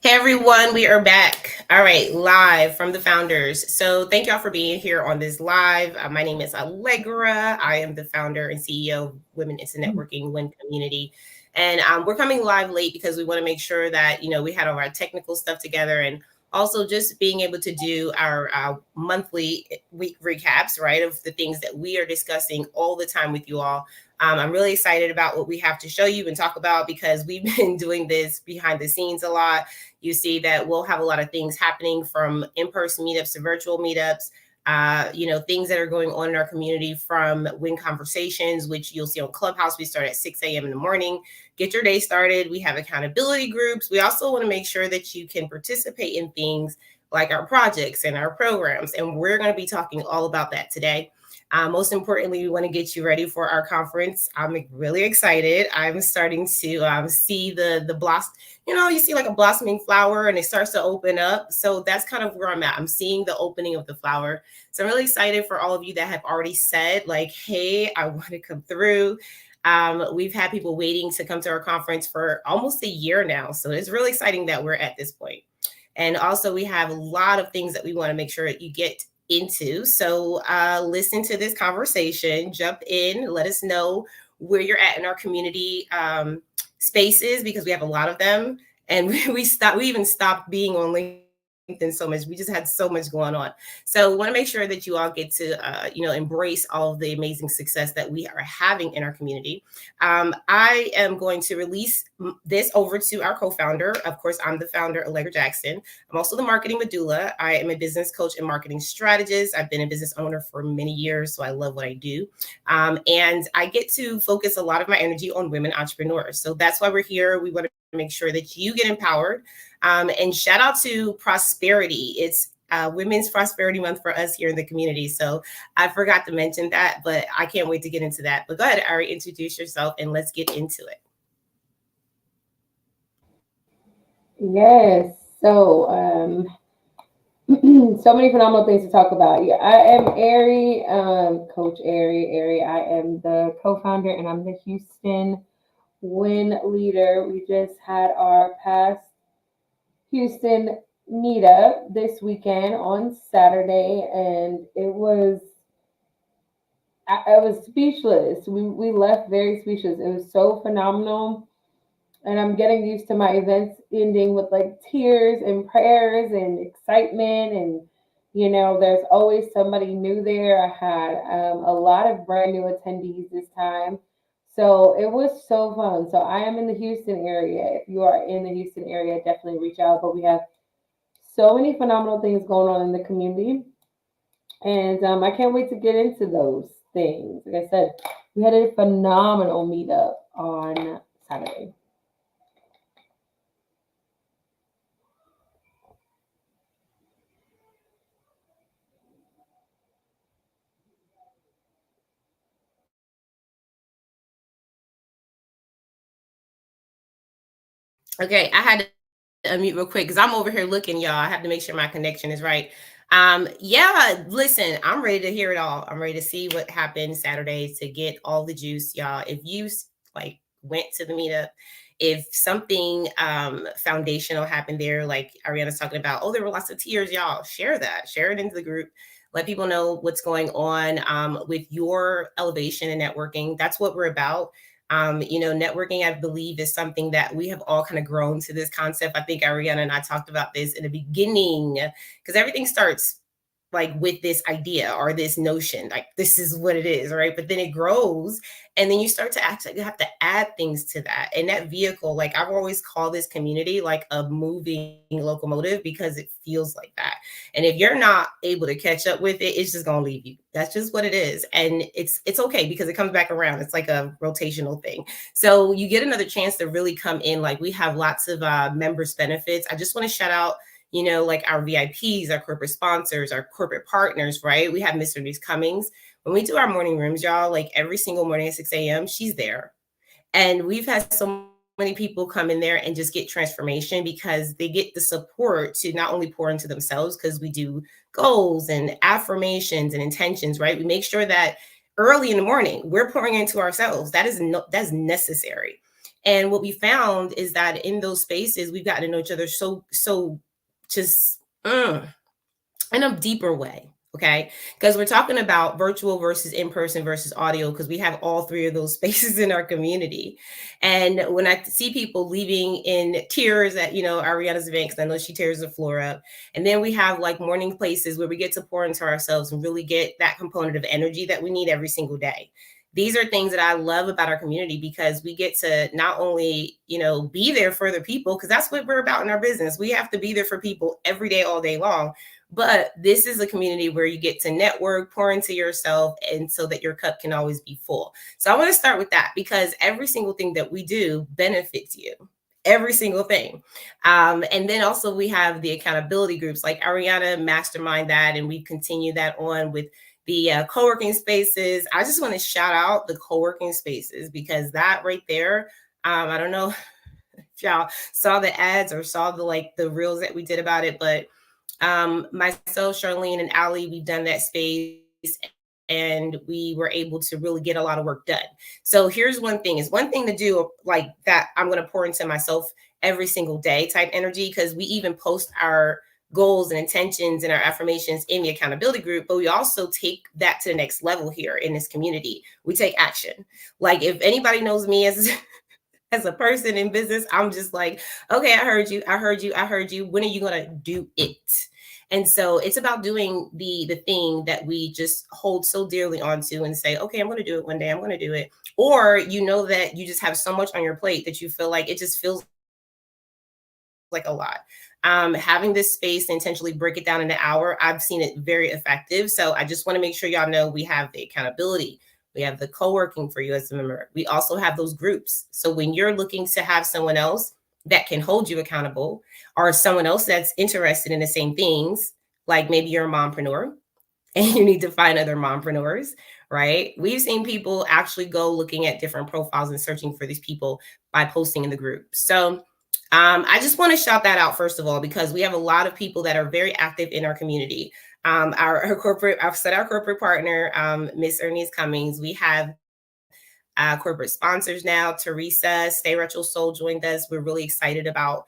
Hey everyone, we are back. All right, live from the founders. So thank y'all for being here on this live. My name is Allegra. I am the founder and CEO of Women into Networking W.I.N community. And we're coming live late because we want to make sure that, we had all our technical stuff together and also just being able to do our monthly week recaps, right, of the things that we are discussing all the time with you all. I'm really excited about what we have to show you and talk about because we've been doing this behind the scenes a lot. You see that we'll have a lot of things happening from in-person meetups to virtual meetups, things that are going on in our community from W.I.N conversations, which you'll see on Clubhouse. We start at 6 a.m. in the morning. Get your day started. We have accountability groups. We also want to make sure that you can participate in things like our projects and our programs. And we're going to be talking all about that today. Most importantly, we want to get you ready for our conference. I'm really excited. I'm starting to see the blossom. You see like a blossoming flower and it starts to open up. So that's kind of where I'm at. I'm seeing the opening of the flower. So I'm really excited for all of you that have already said like, hey, I want to come through. We've had people waiting to come to our conference for almost a year now. So it's really exciting that we're at this point. And also we have a lot of things that we want to make sure that you get into. So listen to this conversation, jump in, let us know where you're at in our community spaces because we have a lot of them. And we even stopped being on LinkedIn so much. We just had so much going on. So want to make sure that you all get to, embrace all of the amazing success that we are having in our community. I am going to release this over to our co-founder. Of course, I'm the founder, Allegra Jackson. I'm also the marketing medulla. I am a business coach and marketing strategist. I've been a business owner for many years, so I love what I do. And I get to focus a lot of my energy on women entrepreneurs. So that's why we're here. We want to make sure that you get empowered. And shout out to Prosperity. It's Women's Prosperity Month for us here in the community. So I forgot to mention that, but I can't wait to get into that. But go ahead, Ari, introduce yourself and let's get into it. Yes. So, so many phenomenal things to talk about. Yeah, I am Ari, Coach Ari. I am the co-founder and I'm the Houston Win leader. We just had our past Houston meetup this weekend on Saturday, and I was speechless. We left very speechless. It was so phenomenal, and I'm getting used to my events ending with like tears and prayers and excitement. And, there's always somebody new there. I had a lot of brand new attendees this time. So it was so fun. So I am in the Houston area. If you are in the Houston area, definitely reach out. But we have so many phenomenal things going on in the community. And I can't wait to get into those things. Like I said, we had a phenomenal meetup on Saturday. Okay, I had to unmute real quick because I'm over here looking, y'all. I have to make sure my connection is right. Yeah, listen, I'm ready to hear it all. I'm ready to see what happened Saturday to get all the juice, y'all. If you like went to the meetup, if something foundational happened there, like Ariana's talking about, oh, there were lots of tears, y'all. Share that, share it into the group. Let people know what's going on with your elevation and networking. That's what we're about. Networking, I believe, is something that we have all kind of grown to this concept. I think Ariana and I talked about this in the beginning because everything starts like with this idea or this notion, like this is what it is, right? But then it grows and then you start to actually have to add things to that. And that vehicle, like I've always called this community like a moving locomotive because it feels like that. And if you're not able to catch up with it, it's just gonna leave you. That's just what it is. And it's okay because it comes back around. It's like a rotational thing. So you get another chance to really come in. Like we have lots of members benefits. I just want to shout out like our VIPs, our corporate sponsors, our corporate partners, right? We have Mr. Denise Cummings. When we do our morning rooms, y'all, like every single morning at 6 a.m., she's there. And we've had so many people come in there and just get transformation because they get the support to not only pour into themselves, because we do goals and affirmations and intentions, right? We make sure that early in the morning, we're pouring into ourselves. That's necessary. And what we found is that in those spaces, we've gotten to know each other so just in a deeper way. Okay. Because we're talking about virtual versus in person versus audio, because we have all three of those spaces in our community. And when I see people leaving in tears at, Ariana's event, because I know she tears the floor up. And then we have like morning places where we get to pour into ourselves and really get that component of energy that we need every single day. These are things that I love about our community, because we get to not only, be there for the people, because that's what we're about in our business. We have to be there for people every day, all day long. But this is a community where you get to network, pour into yourself, and so that your cup can always be full. So I want to start with that, because every single thing that we do benefits you. Every single thing. And then also we have the accountability groups, like Ariana mastermind that, and we continue that on with the co-working spaces. I just want to shout out the co-working spaces, because that right there, I don't know if y'all saw the ads or saw the reels that we did about it, but myself, Charlene, and Ali, we've done that space, and we were able to really get a lot of work done. So here's one thing: is one thing to do like that. I'm going to pour into myself every single day type energy, because we even post our goals and intentions and our affirmations in the accountability group, but we also take that to the next level here in this community. We take action. Like, if anybody knows me as as a person in business, I'm just like, okay, I heard you, I heard you, I heard you. When are you gonna do it? And so it's about doing the thing that we just hold so dearly onto and say, okay, I'm gonna do it one day, I'm gonna do it. Or that you just have so much on your plate that you feel like it just feels like a lot. Having this space to intentionally break it down in an hour, I've seen it very effective. So I just want to make sure y'all know we have the accountability. We have the co-working for you as a member. We also have those groups. So when you're looking to have someone else that can hold you accountable, or someone else that's interested in the same things, like maybe you're a mompreneur and you need to find other mompreneurs, right? We've seen people actually go looking at different profiles and searching for these people by posting in the group. So I just want to shout that out, first of all, because we have a lot of people that are very active in our community. Our corporate, I've said our corporate partner, Miss Ernest Cummings. We have corporate sponsors now. Teresa, Stay Retro Soul joined us. We're really excited about,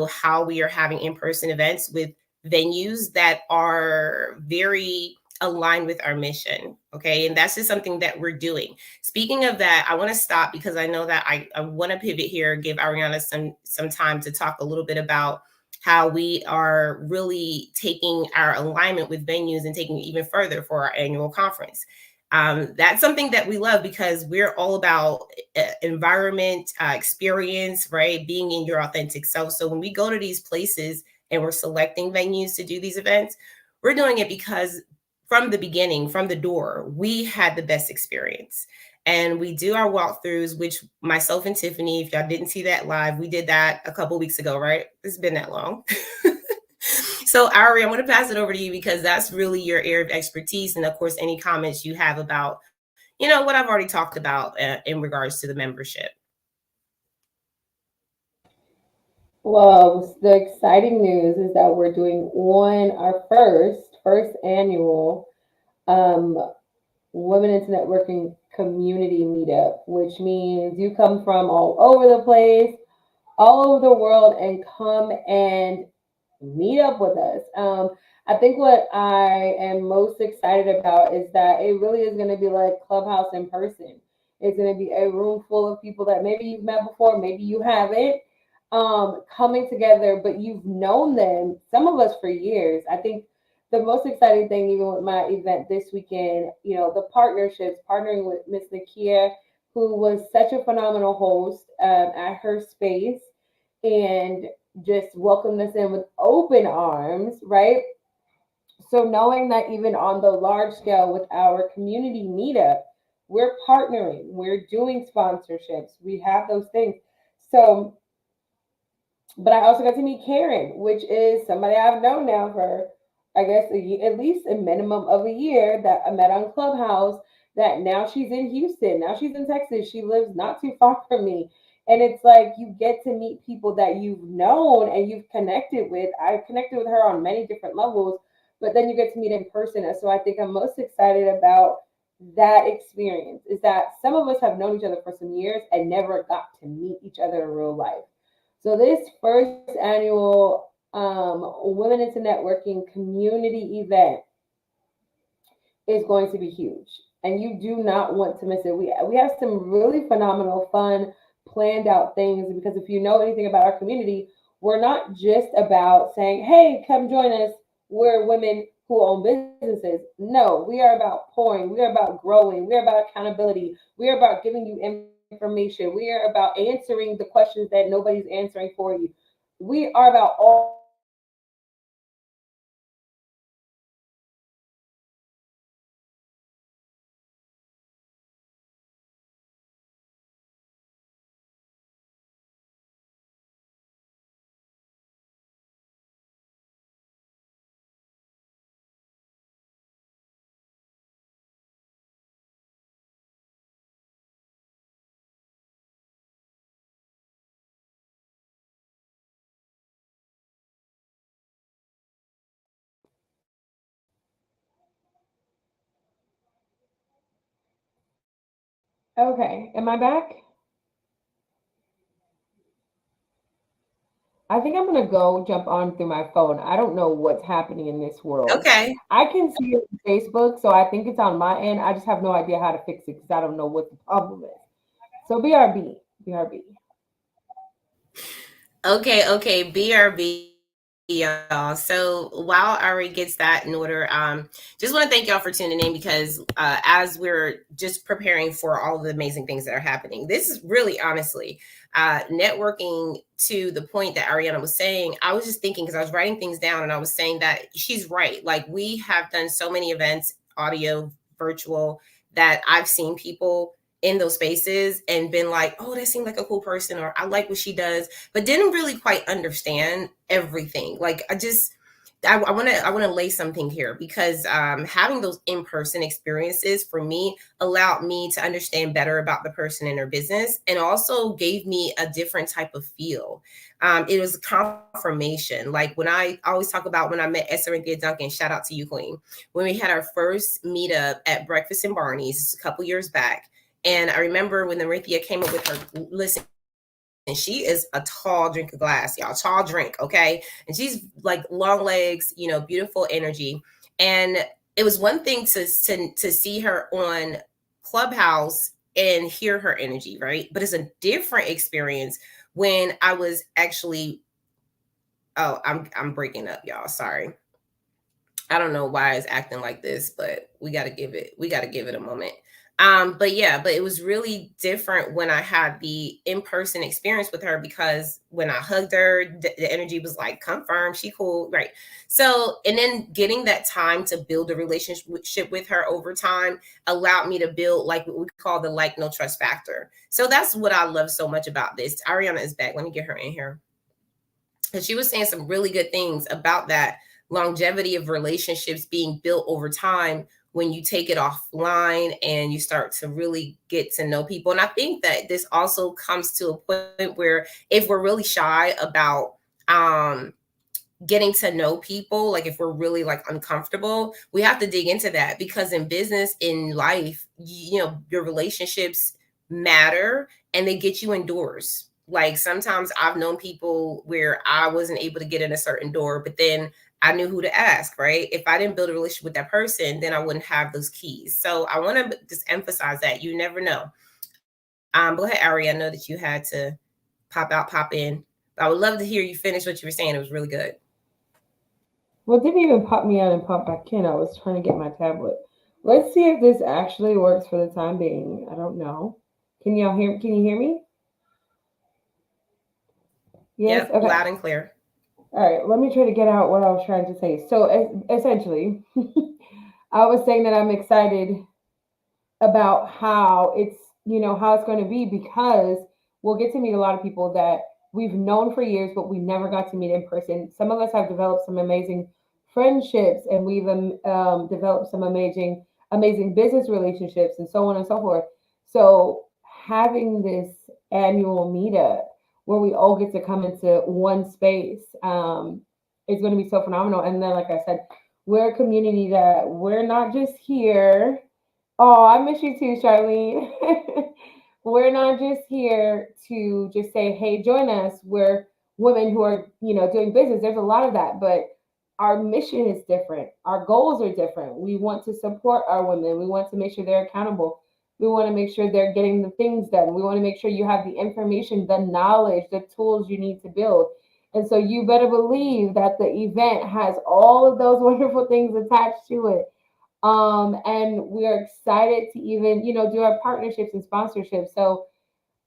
how we are having in-person events with venues that are very aligned with our mission. Okay. And that's just something that we're doing. Speaking of that, I want to stop, because I know that I want to pivot here, give Ariana some time to talk a little bit about how we are really taking our alignment with venues and taking it even further for our annual conference. That's something that we love, because we're all about environment, experience, right? Being in your authentic self. So when we go to these places and we're selecting venues to do these events, we're doing it because from the beginning, from the door, we had the best experience. And we do our walkthroughs, which myself and Tiffany, if y'all didn't see that live, we did that a couple weeks ago, right? It's been that long. So, Ari, I want to pass it over to you, because that's really your area of expertise. And of course, any comments you have about, what I've already talked about in regards to the membership. Well, the exciting news is that we're doing on our first annual um, Women into Networking Community Meetup, which means you come from all over the place, all over the world, and come and meet up with us. I think what I am most excited about is that it really is going to be like Clubhouse in person. It's going to be a room full of people that maybe you've met before, maybe you haven't, coming together, but you've known them, some of us for years. I think the most exciting thing, even with my event this weekend, the partnerships, partnering with Miss Nakia, who was such a phenomenal host at her space, and just welcomed us in with open arms, right? So knowing that even on the large scale with our community meetup, we're partnering, we're doing sponsorships, we have those things. So, but I also got to meet Karen, which is somebody I've known now for, I guess, at least a minimum of a year, that I met on Clubhouse. That now she's in Houston, now she's in Texas. She lives not too far from me. And it's like you get to meet people that you've known and you've connected with. I've connected with her on many different levels, but then you get to meet in person. And so I think I'm most excited about that experience is that some of us have known each other for some years and never got to meet each other in real life. So this first annual Women into Networking community event is going to be huge, and you do not want to miss it. We have some really phenomenal, fun, planned out things because if you know anything about our community, we're not just about saying, "Hey, come join us." We're women who own businesses. No, we are about pouring. We are about growing. We are about accountability. We are about giving you information. We are about answering the questions that nobody's answering for you. We are about all of those things. And so we want to make sure that you are ready to receive all of the information and okay, am I back? I think I'm gonna go jump on through my phone. I don't know what's happening in this world. Okay. I can see it on Facebook, so I think it's on my end. I just have no idea how to fix it because I don't know what the problem is. So BRB, BRB. Okay, BRB, y'all. So while Ari gets that in order, just want to thank y'all for tuning in because as we're just preparing for all of the amazing things that are happening, this is really honestly networking to the point that Ariana was saying. I was just thinking because I was writing things down and I was saying that she's right. Like we have done so many events, audio, virtual, that I've seen people in those spaces and been like, oh, that seemed like a cool person, or I like what she does, but didn't really quite understand everything. Like I want to lay something here because having those in-person experiences for me allowed me to understand better about the person in their business and also gave me a different type of feel. It was a confirmation. Like when I always talk about when I met Esther Duncan, shout out to you, Queen, when we had our first meetup at Breakfast and Barney's a couple years back. And I remember when Arinthia came up with her, listen, she is a tall drink of glass, y'all, tall drink, okay? And she's like long legs, beautiful energy. And it was one thing to see her on Clubhouse and hear her energy, right? But it's a different experience when I was actually, oh, I'm breaking up, y'all. Sorry. I don't know why it's acting like this, but we got to give it a moment. But yeah, but it was really different when I had the in-person experience with her because when I hugged her, the energy was like confirmed, she cool, right? So, and then getting that time to build a relationship with her over time allowed me to build like what we call the like no trust factor. So that's what I love so much about this. Ariana is back. Let me get her in here. And she was saying some really good things about that longevity of relationships being built over time when you take it offline and you start to really get to know people. And I think that this also comes to a point where if we're really shy about um getting to know people, like if we're really like uncomfortable, we have to dig into that because in business, in life, your relationships matter and they get you indoors. Like sometimes I've known people where I wasn't able to get in a certain door, but then I knew who to ask, right? If I didn't build a relationship with that person, then I wouldn't have those keys. So I want to just emphasize that you never know. Go ahead, Ari. I know that you had to pop in. But I would love to hear you finish what you were saying. It was really good. Well, it didn't even pop me out and pop back in. I was trying to get my tablet. Let's see if this actually works for the time being. I don't know. Can y'all hear? Can you hear me? Yes. Yep, Okay. loud and clear. All right. Let me try to get out what I was trying to say. So essentially, I was saying that I'm excited about how it's going to be because we'll get to meet a lot of people that we've known for years but we never got to meet in person. Some of us have developed some amazing friendships and we've developed some amazing business relationships and so on and so forth. So having this annual meetup where we all get to come into one space is going to be so phenomenal. And then like I said, we're a community that we're not just here Oh, I miss you too, Charlene. We're not just here to just say, "Hey, join us." We're women who are, doing business. There's a lot of that, but our mission is different. Our goals are different. We want to support our women. We want to make sure they're accountable. We want to make sure they're getting the things done. We want to make sure you have the information, the knowledge, the tools you need to build. And so you better believe that the event has all of those wonderful things attached to it. And we are excited to even, do our partnerships and sponsorships. So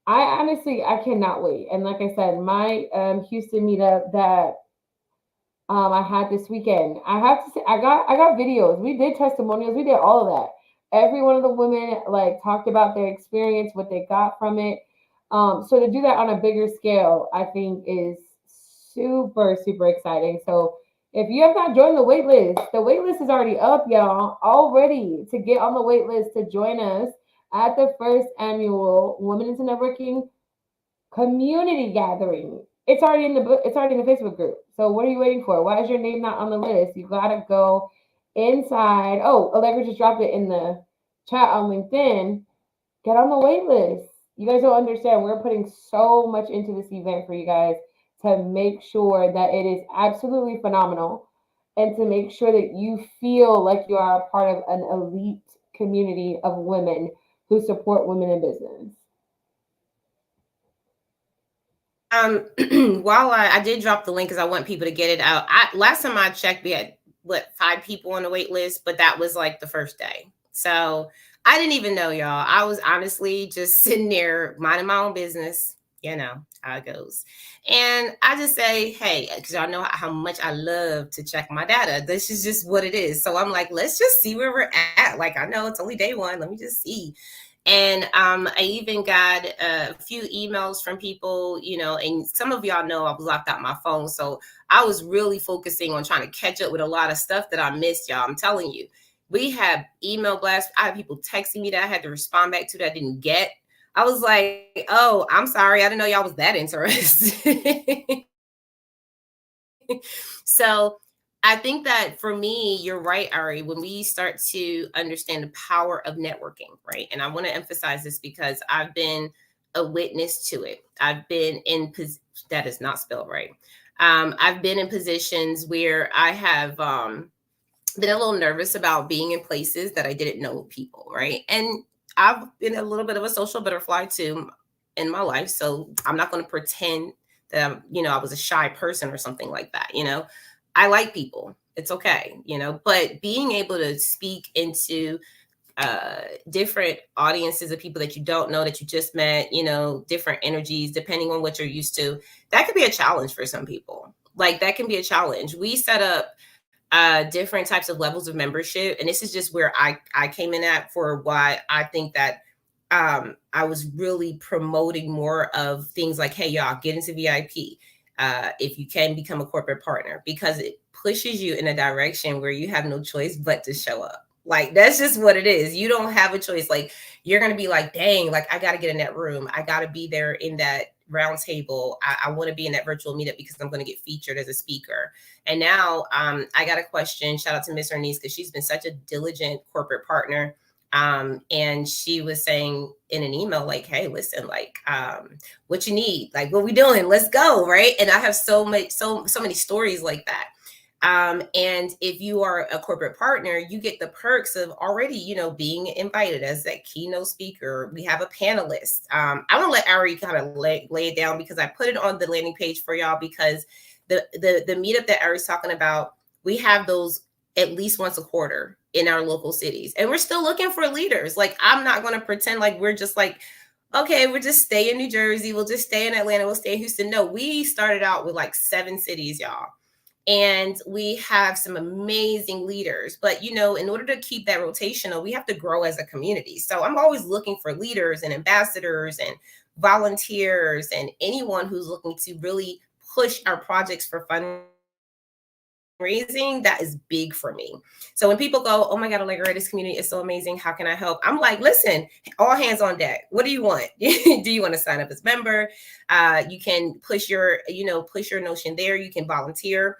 I honestly, I cannot wait. And like I said, my Houston meetup that I had this weekend. I have to say, I got videos. We did testimonials. We did all of that. Every one of the women like talked about their experience, what they got from it. So to do that on a bigger scale, I think is super super exciting. So if you have not joined the wait list is already up, y'all. Already to get on the wait list to join us at the first annual Women into Networking community gathering. It's already in the Facebook group. So what are you waiting for? Why is your name not on the list? You gotta go inside. Oh, Allegra just dropped it in the chat on LinkedIn. Get on the wait list. You guys don't understand. We're putting so much into this event for you guys to make sure that it is absolutely phenomenal and to make sure that you feel like you are a part of an elite community of women who support women in business. While I did drop the link because I want people to get it out. Last time I checked, we had what 5 people on the wait list, but that was like the first day. So I didn't even know, y'all. I was honestly just sitting there minding my own business. You know how it goes. And I just say, hey, because y'all know how much I love to check my data. This is just what it is. So I'm like, let's just see where we're at. Like, I know it's only day one. Let me just see. And I even got a few emails from people, and some of y'all know I was locked out my phone. So I was really focusing on trying to catch up with a lot of stuff that I missed, y'all. I'm telling you, we have email blasts. I have people texting me that I had to respond back to that I didn't get. I was like, oh, I'm sorry. I didn't know y'all was that interested. So I think that for me, you're right, Ari, when we start to understand the power of networking, right? And I want to emphasize this because I've been a witness to it. I've been in, that is not spelled right. I've been in positions where I have been a little nervous about being in places that I didn't know people, right? And I've been a little bit of a social butterfly too in my life. So I'm not going to pretend that I was a shy person or something like that. I like people. It's okay. But being able to speak into different audiences of people that you don't know, that you just met, different energies, depending on what you're used to, that could be a challenge for some people. Like that can be a challenge. We set up different types of levels of membership. And this is just where I came in at for why I think that I was really promoting more of things like, hey, y'all, get into VIP. If you can become a corporate partner, because it pushes you in a direction where you have no choice but to show up. Like, that's just what it is. You don't have a choice. Like, you're going to be like, dang, like, I got to get in that room. I got to be there in that round table. I want to be in that virtual meetup because I'm going to get featured as a speaker. And now I got a question. Shout out to Miss Ernest because she's been such a diligent corporate partner. And she was saying in an email, like, hey, listen, like, what you need, like, what we doing? Let's go. Right. And I have so many stories like that. And if you are a corporate partner, you get the perks of already, being invited as that keynote speaker. We have a panelist. I want to let Ari kind of lay it down because I put it on the landing page for y'all because the meetup that Ari's talking about, we have those at least once a quarter in our local cities. And we're still looking for leaders. Like, I'm not going to pretend like we're just like, okay, we'll just stay in New Jersey. We'll just stay in Atlanta. We'll stay in Houston. No, we started out with like 7 cities, y'all. And we have some amazing leaders. But, in order to keep that rotational, we have to grow as a community. So I'm always looking for leaders and ambassadors and volunteers and anyone who's looking to really push our projects for fundraising. That is big for me. So when people go, oh my God, Allegra, this community is so amazing. How can I help? I'm like, listen, all hands on deck. What do you want? Do you want to sign up as a member? You can push your notion there. You can volunteer.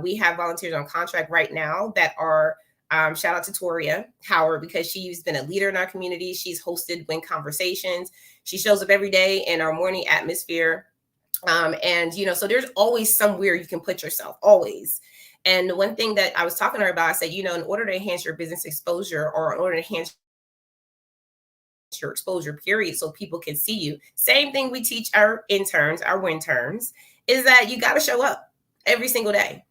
We have volunteers on contract right now that are Shout out to Toria Howard because she's been a leader in our community. She's hosted WIN conversations. She shows up every day in our morning atmosphere. And so there's always somewhere you can put yourself, always. And the one thing that I was talking to her about, I said, in order to enhance your business exposure, or in order to enhance your exposure period, so people can see you, same thing we teach our interns, our WIN-terns, is that you got to show up every single day.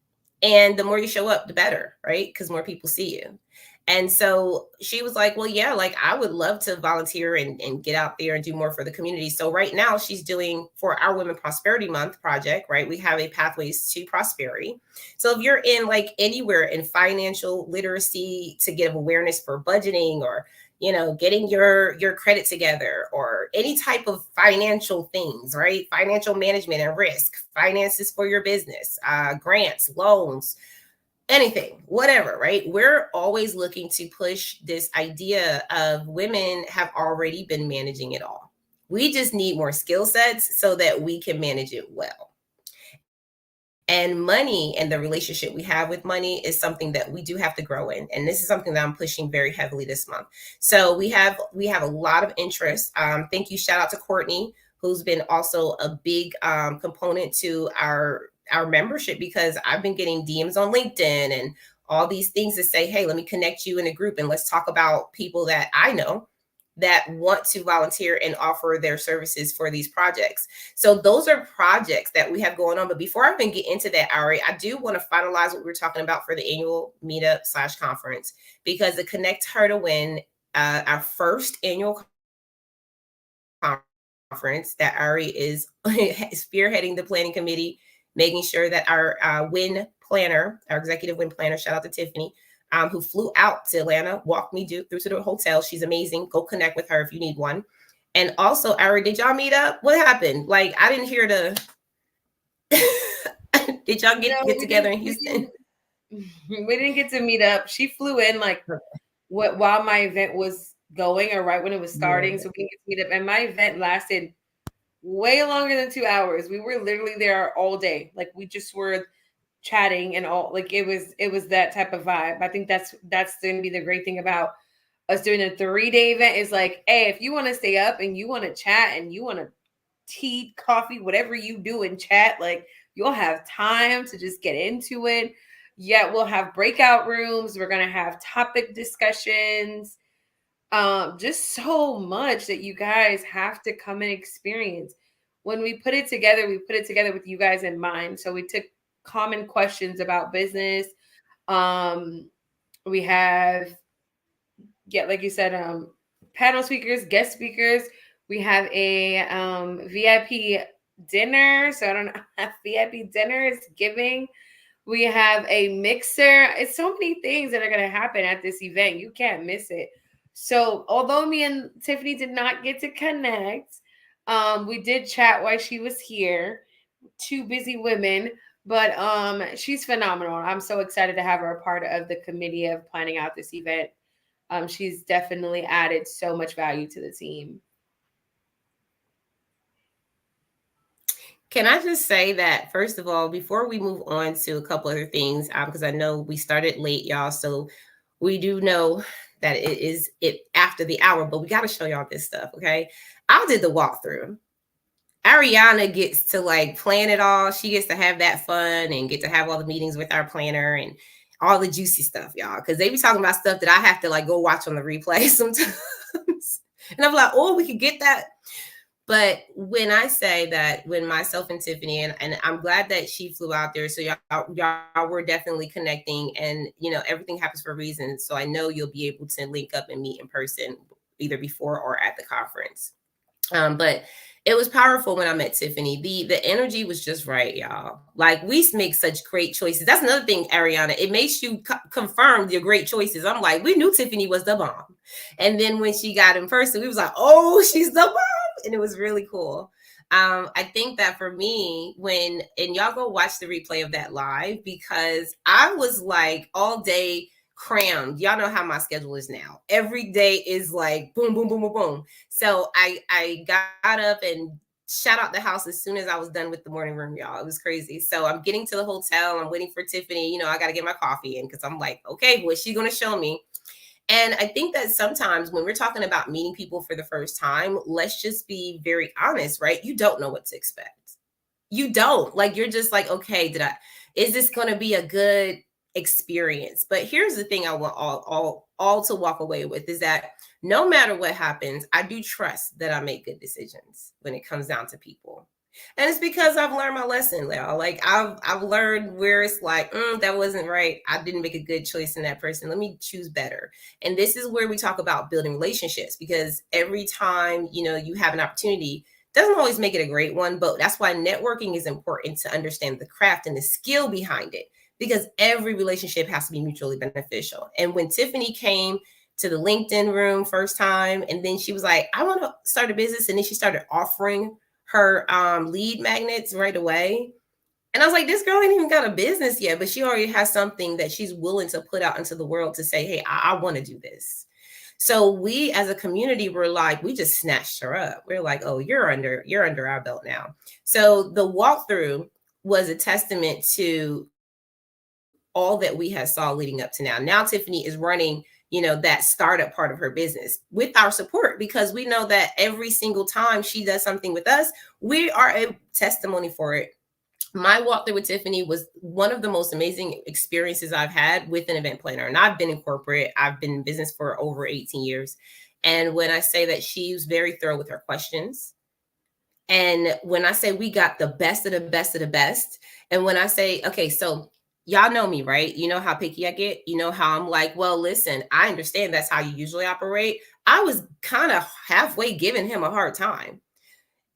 And the more you show up, the better, right? Because more people see you. And so she was like, well, yeah, like I would love to volunteer and get out there and do more for the community. So right now she's doing, for our Women Prosperity Month project, right? We have a Pathways to Prosperity. So if you're in like anywhere in financial literacy to give awareness for budgeting, or getting your credit together, or any type of financial things, right? Financial management and risk, finances for your business, grants, loans, anything, whatever, right? We're always looking to push this idea of women have already been managing it all. We just need more skill sets so that we can manage it well. And money and the relationship we have with money is something that we do have to grow in. And this is something that I'm pushing very heavily this month. So we have a lot of interest. Thank you. Shout out to Courtney, who's been also a big component to our membership, because I've been getting DMs on LinkedIn and all these things to say, hey, let me connect you in a group and let's talk about people that I know that want to volunteer and offer their services for these projects. So those are projects that we have going on. But before I even get into that, Ari, I do want to finalize what we were talking about for the annual meetup/conference, because the Connect Her to Win, our first annual conference that Ari is spearheading the planning committee, making sure that our WIN planner, our executive WIN planner, shout out to Tiffany, who flew out to Atlanta, walked me through to the hotel. She's amazing. Go connect with her if you need one. And also, Ari, did y'all meet up? What happened? Like, I didn't hear the. Did y'all get together in Houston? We didn't get to meet up. She flew in like while my event was going, or right when it was starting, so we didn't get to meet up. And my event lasted way longer than 2 hours. We were literally there all day. Like we just were chatting and all. Like it was that type of vibe. I think that's going to be the great thing about us doing a 3-day event, is like, hey, if you want to stay up and you want to chat and you want to tea, coffee, whatever you do and chat, like you'll have time to just get into it. Yeah, we'll have breakout rooms. We're going to have topic discussions. Just so much that you guys have to come and experience. When we put it together, with you guys in mind. So we took common questions about business. We have, like you said, panel speakers, guest speakers. We have a VIP dinner. So I don't know, VIP dinner is giving. We have a mixer. It's so many things that are going to happen at this event. You can't miss it. So although me and Tiffany did not get to connect, we did chat while she was here. Two busy women, but she's phenomenal. I'm so excited to have her a part of the committee of planning out this event. She's definitely added so much value to the team. Can I just say that, first of all, before we move on to a couple other things, because I know we started late, y'all, so we do know that it after the hour, but we got to show y'all this stuff, okay? I did the walkthrough. Ariana gets to like plan it all. She gets to have that fun and get to have all the meetings with our planner and all the juicy stuff, y'all, because they be talking about stuff that I have to like go watch on the replay sometimes. And I'm like, oh, we could get that. But when I say that, when myself and Tiffany, and I'm glad that she flew out there, so y'all were definitely connecting, and everything happens for a reason. So I know you'll be able to link up and meet in person, either before or at the conference. But it was powerful when I met Tiffany. The energy was just right, y'all. Like, we make such great choices. That's another thing, Ariana. It makes you confirm your great choices. I'm like, we knew Tiffany was the bomb. And then when she got in person, we was like, oh, she's the bomb. And it was really cool. I think that for me, and y'all go watch the replay of that live, because I was like all day crammed. Y'all know how my schedule is now. Every day is like boom, boom, boom, boom, boom. So I got up and shut out the house as soon as I was done with the morning room, y'all. It was crazy. So I'm getting to the hotel. I'm waiting for Tiffany. You know, I got to get my coffee in because I'm like, okay, what's she going to show me? And I think that sometimes when we're talking about meeting people for the first time, let's just be very honest, right? You don't know what to expect. You don't. Like, you're just like, okay, is this going to be a good experience? But here's the thing I want all to walk away with is that no matter what happens, I do trust that I make good decisions when it comes down to people. And it's because I've learned my lesson, y'all. Like I've learned where it's like, that wasn't right. I didn't make a good choice in that person. Let me choose better. And this is where we talk about building relationships, because every time, you know, you have an opportunity, doesn't always make it a great one, but that's why networking is important, to understand the craft and the skill behind it, because every relationship has to be mutually beneficial. And when Tiffany came to the LinkedIn room first time, and then she was like, I want to start a business, and then she started offering her lead magnets right away. And I was like, this girl ain't even got a business yet, but she already has something that she's willing to put out into the world to say, hey, I want to do this. So we as a community were like, we just snatched her up. We're like, oh, you're under our belt now. So the walkthrough was a testament to all that we had saw leading up to now. Now Tiffany is running, you know, that startup part of her business with our support, because we know that every single time she does something with us, we are a testimony for it. My walkthrough with Tiffany was one of the most amazing experiences I've had with an event planner. And I've been in corporate, I've been in business for over 18 years. And when I say that she's very thorough with her questions, and when I say we got the best of the best of the best, and when I say, okay, so y'all know me, right? You know how picky I get. You know how I'm like, well, listen, I understand that's how you usually operate. I was kind of halfway giving him a hard time.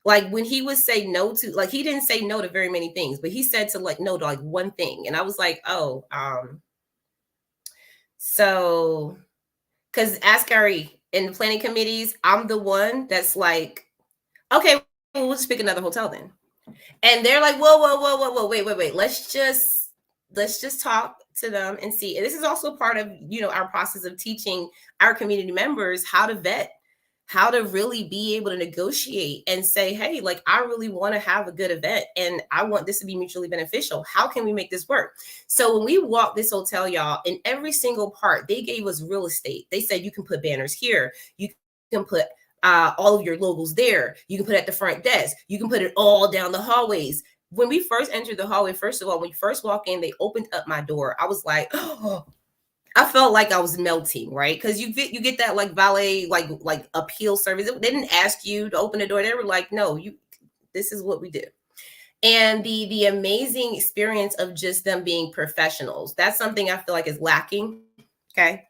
Like when he would say no to, like, he didn't say no to very many things, but he said to like no to like one thing. And I was like, oh, so because Ask Gary in the planning committees, I'm the one that's like, okay, well, we'll just pick another hotel then. And they're like, whoa, wait. Let's just talk to them and see. And this is also part of, you know, our process of teaching our community members how to vet, how to really be able to negotiate and say, hey, like, I really want to have a good event and I want this to be mutually beneficial. How can we make this work? So when we walked this hotel, y'all, in every single part, they gave us real estate. They said you can put banners here, you can put all of your logos there, you can put at the front desk, you can put it all down the hallways. When we first entered the hallway, first of all, when you first walk in, they opened up my door. I was like, oh, I felt like I was melting, right? Because you get that like valet like appeal service. They didn't ask you to open the door. They were like, no, this is what we do. And the amazing experience of just them being professionals. That's something I feel like is lacking, okay,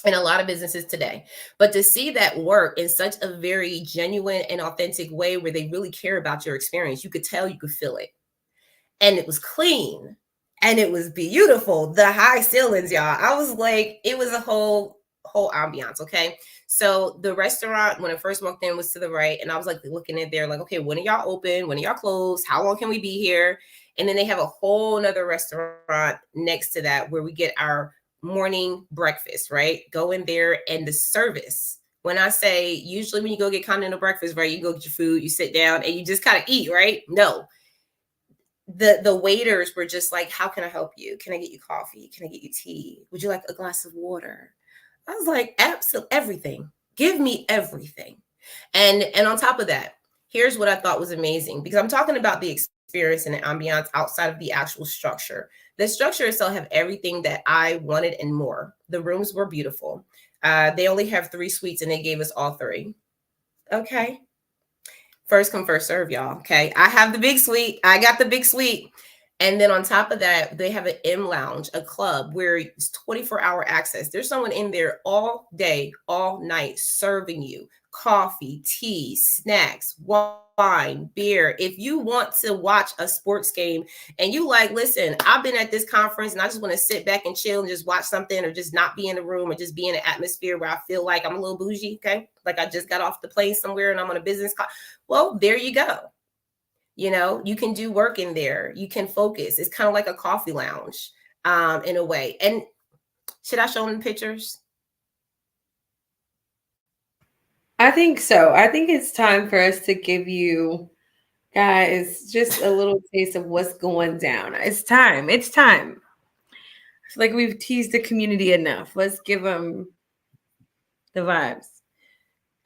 in a lot of businesses today. But to see that work in such a very genuine and authentic way where they really care about your experience, you could tell, you could feel it. And it was clean and it was beautiful. The high ceilings, y'all. I was like, it was a whole ambiance. Okay. So the restaurant, when I first walked in, was to the right. And I was like looking at there, like, okay, when are y'all open? When are y'all closed? How long can we be here? And then they have a whole nother restaurant next to that where we get our morning breakfast, right? Go in there, and the service. When I say usually when you go get continental breakfast, right, you go get your food, you sit down and you just kind of eat, right? No, the waiters were just like, how can I help you? Can I get you coffee? Can I get you tea? Would you like a glass of water? I was like, absolutely everything. Give me everything. And on top of that, here's what I thought was amazing, because I'm talking about the experience and the ambiance outside of the actual structure. The structure itself have everything that I wanted and more. The rooms were beautiful. They only have 3 suites and they gave us all 3. Okay. First come, first serve, y'all. Okay. I have the big suite. I got the big suite. And then on top of that, they have an M lounge, a club where it's 24-hour access. There's someone in there all day, all night, serving you coffee, tea, snacks, wine, beer. If you want to watch a sports game and you like, listen, I've been at this conference and I just want to sit back and chill and just watch something, or just not be in the room, or just be in an atmosphere where I feel like I'm a little bougie. Okay. Like I just got off the plane somewhere and I'm on a business call. Well, there you go. You know, you can do work in there. You can focus. It's kind of like a coffee lounge in a way. And should I show them pictures? I think so. I think it's time for us to give you Guys, just a little taste of what's going down. It's time. It's time. I feel like we've teased the community enough. Let's give them the vibes.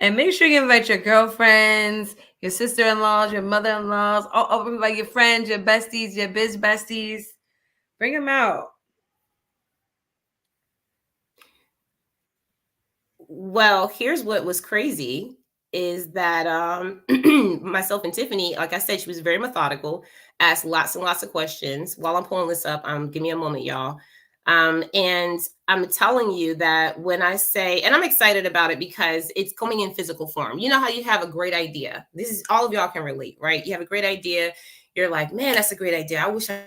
And make sure you invite your girlfriends, your sister-in-laws, your mother-in-laws, all like your friends, your besties, your biz besties. Bring them out. Well, here's what was crazy is that myself and Tiffany, like I said, she was very methodical, asked lots and lots of questions. While I'm pulling this up, give me a moment, y'all. And I'm telling you that when I say, and I'm excited about it because it's coming in physical form. You know how you have a great idea. This is all of y'all can relate, right? You have a great idea. You're like, man, that's a great idea. I wish I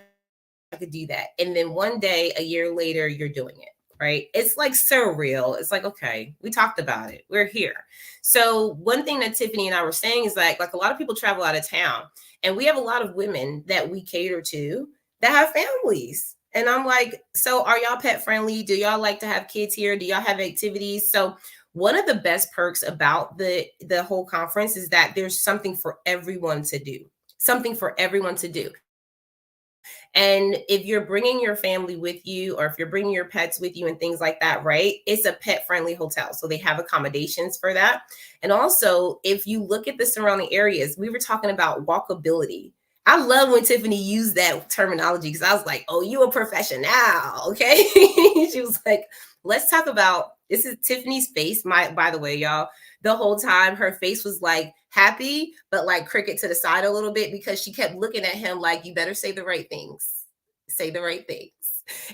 could do that. And then one day, a year later, you're doing it. Right? It's like surreal. It's like, okay, we talked about it. We're here. So one thing that Tiffany and I were saying is like a lot of people travel out of town and we have a lot of women that we cater to that have families. And I'm like, so are y'all pet friendly? Do y'all like to have kids here? Do y'all have activities? So one of the best perks about the whole conference is that there's something for everyone to do. Something for everyone to do. And if you're bringing your family with you, or if you're bringing your pets with you and things like that, right? It's a pet friendly hotel. So they have accommodations for that. And also, if you look at the surrounding areas, we were talking about walkability. I love when Tiffany used that terminology because I was like, oh, you a professional. Okay. She was like, let's talk about this is Tiffany's face. By the way, y'all, the whole time her face was like happy, but like cricket to the side a little bit because she kept looking at him like, you better say the right things. Say the right things.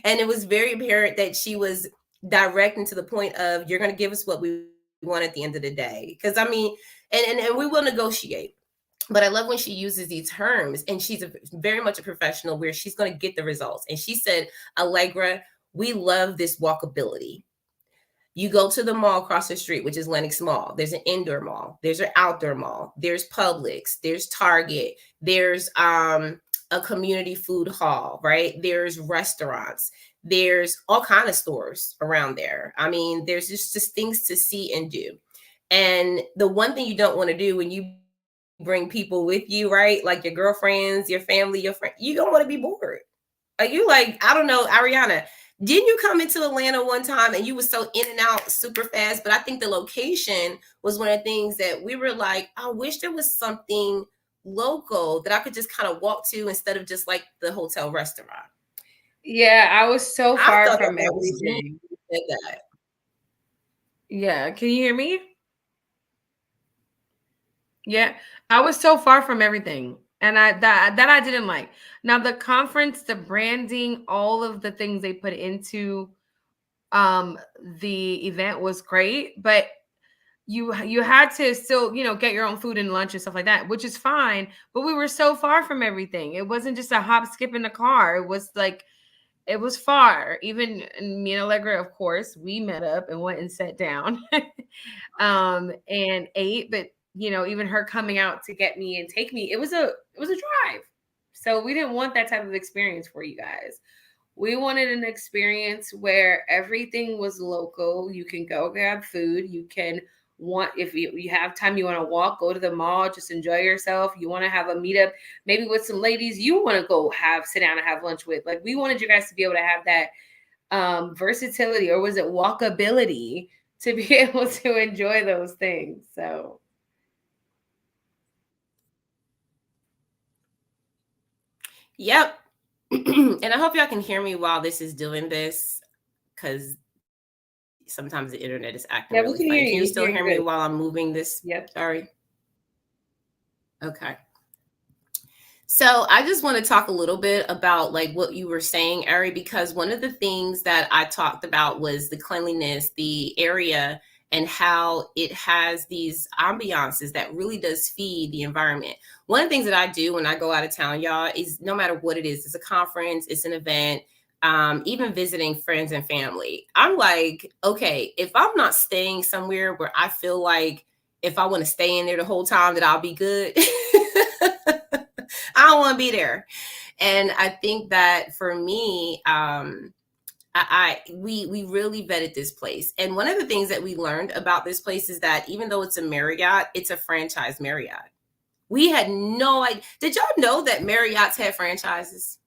And it was very apparent that she was direct and to the point of, you're going to give us what we want at the end of the day. Because I mean, and we will negotiate. But I love when she uses these terms, and she's very much a professional where she's going to get the results. And she said, Allegra, we love this walkability. You go to the mall across the street, which is Lenox Mall. There's an indoor mall. There's an outdoor mall. There's Publix. There's Target. There's a community food hall, right? There's restaurants. There's all kind of stores around there. I mean, there's just things to see and do. And the one thing you don't want to do when you bring people with you, right? Like your girlfriends, your family, your friend, you don't want to be bored. Are you like, I don't know, Ariana, didn't you come into Atlanta one time and you were so in and out super fast? But I think the location was one of the things that we were like, I wish there was something local that I could just kind of walk to instead of just like the hotel restaurant. Yeah, I was so far from that was everything. said that. Yeah, can you hear me? Yeah, I was so far from everything. And that I didn't like. Now the conference, the branding, all of the things they put into the event was great, but you had to still, get your own food and lunch and stuff like that, which is fine, but we were so far from everything. It wasn't just a hop skip in the car. It was like it was far. Even me and Allegra, of course, we met up and went and sat down and ate, but even her coming out to get me and take me, it was a drive. So we didn't want that type of experience for you guys. We wanted an experience where everything was local. You can go grab food. You can if you have time, you want to walk, go to the mall, just enjoy yourself. You want to have a meetup, maybe with some ladies you want to go sit down and have lunch with. Like we wanted you guys to be able to have that versatility, or was it walkability, to be able to enjoy those things. So Yep. And I hope y'all can hear me while this is doing this, because sometimes the internet is acting yeah, we really can funny. hear Can you. you still hear me Good. while I'm moving this? Yep. Sorry. Okay. So I just want to talk a little bit about like what you were saying, Ari, because one of the things that I talked about was the cleanliness, the area, and how it has these ambiances that really does feed the environment. One of the things that I do when I go out of town, y'all, is no matter what it is, it's a conference, it's an event, even visiting friends and family. I'm like, okay, if I'm not staying somewhere where I feel like if I want to stay in there the whole time, that I'll be good. I don't want to be there. And I think that for me, we really vetted this place. And one of the things that we learned about this place is that even though it's a Marriott, it's a franchise Marriott. We had no idea. Did y'all know that Marriott's had franchises?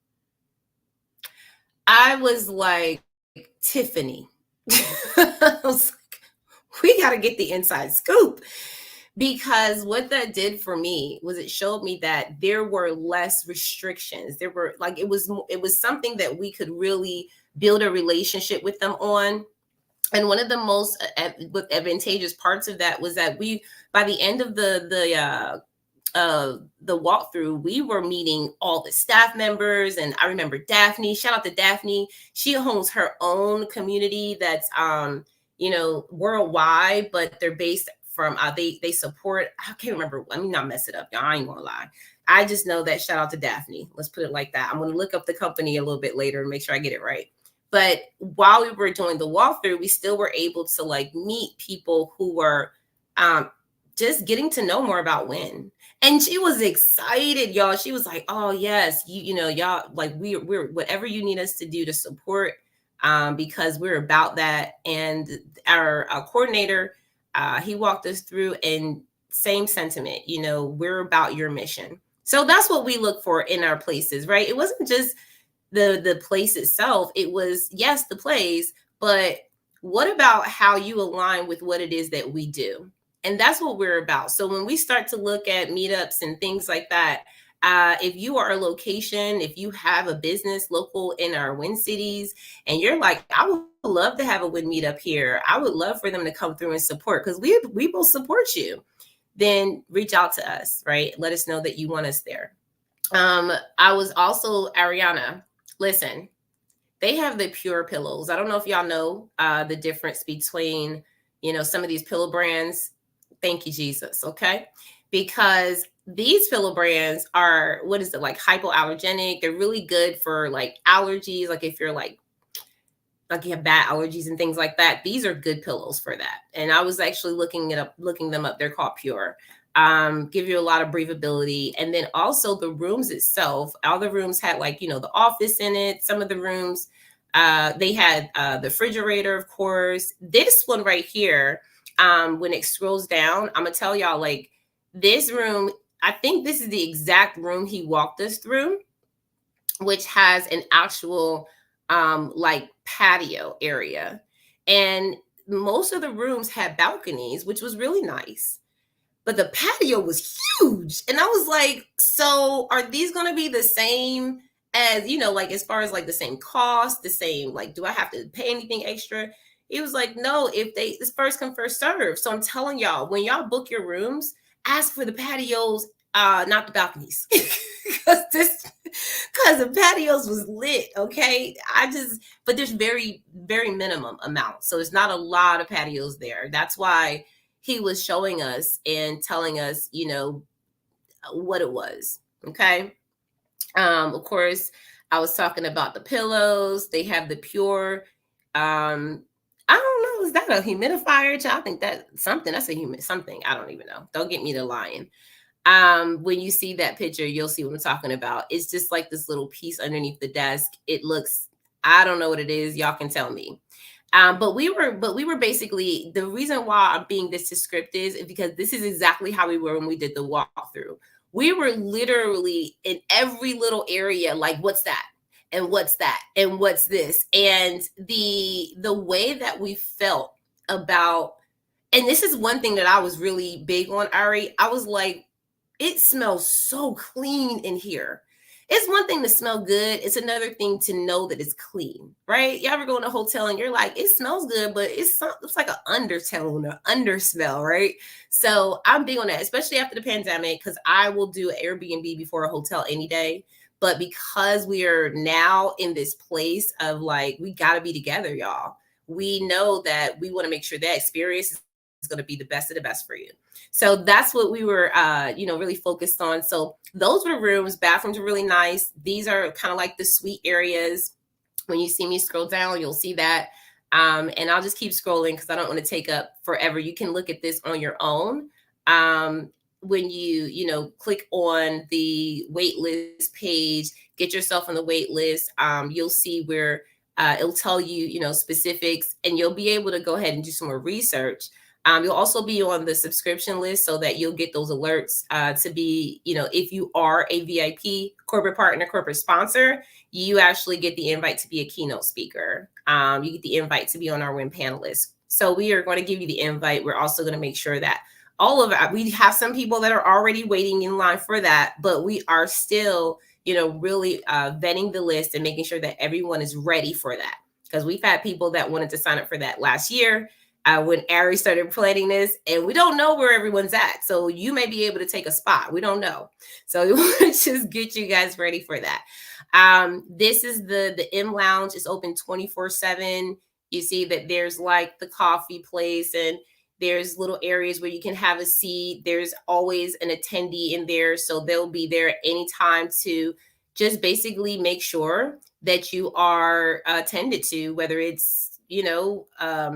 I was like, Tiffany. I was like, we got to get the inside scoop. Because what that did for me was it showed me that there were less restrictions. There were like it was something that we could really build a relationship with them on. And one of the most advantageous parts of that was that we, by the end of the walkthrough, we were meeting all the staff members. And I remember Daphne, shout out to Daphne. She owns her own community that's, worldwide, but they're based from, they support, I can't remember. Let me not mess it up. Y'all, I ain't gonna lie. I just know that shout out to Daphne. Let's put it like that. I'm going to look up the company a little bit later and make sure I get it right. But while we were doing the walkthrough, we still were able to like meet people who were just getting to know more about W.I.N. And she was excited, y'all. She was like, "Oh yes, y'all, like we're whatever you need us to do to support, because we're about that." And our coordinator, he walked us through, and same sentiment. We're about your mission. So that's what we look for in our places, right? It wasn't just the place itself. It was, yes, the place, but what about how you align with what it is that we do? And that's what we're about. So when we start to look at meetups and things like that, if you are a location, if you have a business local in our W.I.N cities, and you're like, I would love to have a W.I.N meetup here, I would love for them to come through and support, because we will support you, then reach out to us, right? Let us know that you want us there. I was also, Ariana, listen, they have the Pure pillows. I don't know if y'all know the difference between, some of these pillow brands. Thank you, Jesus. Okay. Because these pillow brands are, what is it, like hypoallergenic. They're really good for like allergies. Like if you're like you have bad allergies and things like that, these are good pillows for that. And I was actually looking them up. They're called Pure. Give you a lot of breathability. And then also the rooms itself, all the rooms had like, the office in it. Some of the rooms, they had the refrigerator, of course. This one right here, when it scrolls down, I'm gonna tell y'all, like, this room, I think this is the exact room he walked us through, which has an actual like patio area. And most of the rooms had balconies, which was really nice. But the patio was huge. And I was like, so are these going to be the same as, like as far as like the same cost, the same, like, do I have to pay anything extra? He was like, no, it's first come, first serve. So I'm telling y'all, when y'all book your rooms, ask for the patios, not the balconies. Because the patios was lit. Okay. But there's very, very minimum amount. So it's not a lot of patios there. That's why he was showing us and telling us, what it was. Okay. Of course, I was talking about the pillows. They have the Pure. I don't know. Is that a humidifier? I think that's something. That's a humid something. I don't even know. Don't get me to lying. When you see that picture, you'll see what I'm talking about. It's just like this little piece underneath the desk. It looks, I don't know what it is. Y'all can tell me. But we were basically, the reason why I'm being this descriptive is because this is exactly how we were when we did the walkthrough. We were literally in every little area, like, what's that? And what's that? And what's this? And the way that we felt about, and this is one thing that I was really big on, Ari. I was like, it smells so clean in here. It's one thing to smell good. It's another thing to know that it's clean, right? You ever go in a hotel and you're like, it smells good, but it's like an undertone or undersmell, right? So I'm big on that, especially after the pandemic, because I will do an Airbnb before a hotel any day. But because we are now in this place of like, we got to be together, y'all. We know that we want to make sure that experience is going to be the best of the best for you. So that's what we were, really focused on. So those were rooms. Bathrooms are really nice. These are kind of like the suite areas. When you see me scroll down, you'll see that. And I'll just keep scrolling because I don't want to take up forever. You can look at this on your own. When you click on the wait list page, get yourself on the wait list, you'll see where it'll tell you, specifics, and you'll be able to go ahead and do some more research. You'll also be on the subscription list so that you'll get those alerts to be, if you are a VIP corporate partner, corporate sponsor, you actually get the invite to be a keynote speaker. You get the invite to be on our WIN panelists. So we are going to give you the invite. We're also going to make sure that we have some people that are already waiting in line for that, but we are still, really vetting the list and making sure that everyone is ready for that. Because we've had people that wanted to sign up for that last year when Ari started planning this, and we don't know where everyone's at. So you may be able to take a spot. We don't know. So we want to just get you guys ready for that. This is the M Lounge. It's open 24/7. You see that there's like the coffee place, and there's little areas where you can have a seat. There's always an attendee in there. So they'll be there at any time to just basically make sure that you are attended to, whether it's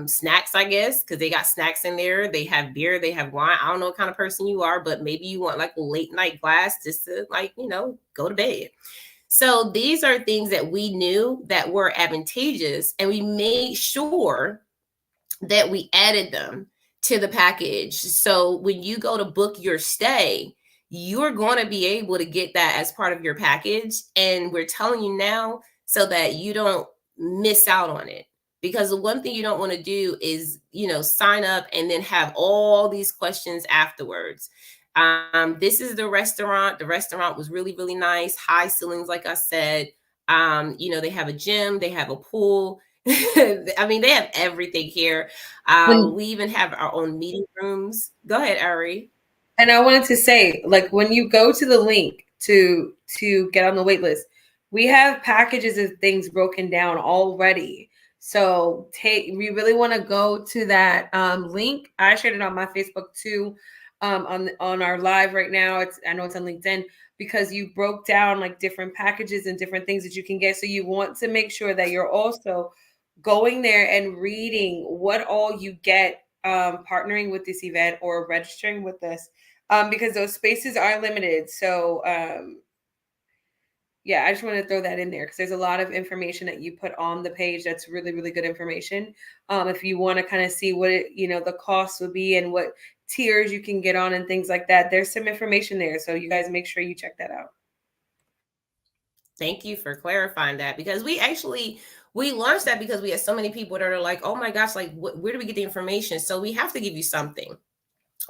snacks, I guess, because they got snacks in there. They have beer, they have wine. I don't know what kind of person you are, but maybe you want like a late night glass just to go to bed. So these are things that we knew that were advantageous, and we made sure that we added them to the package. So when you go to book your stay, you're going to be able to get that as part of your package. And we're telling you now so that you don't miss out on it. Because the one thing you don't want to do is, sign up and then have all these questions afterwards. This is the restaurant. The restaurant was really, really nice. High ceilings, like I said. They have a gym, they have a pool. I mean, they have everything here. We even have our own meeting rooms. Go ahead, Ari. And I wanted to say, like, when you go to the link to get on the wait list, we have packages of things broken down already. So we really want to go to that link. I shared it on my Facebook too, on our live right now. I know it's on LinkedIn, because you broke down like different packages and different things that you can get. So you want to make sure that you're also going there and reading what all you get partnering with this event or registering with this, because those spaces are limited. So yeah, I just want to throw that in there because there's a lot of information that you put on the page that's really, really good information. If you want to kind of see what the cost would be and what tiers you can get on and things like that, there's some information there. So you guys make sure you check that out. Thank you for clarifying that, because we launched that because we had so many people that are like, oh my gosh, like where do we get the information? So we have to give you something.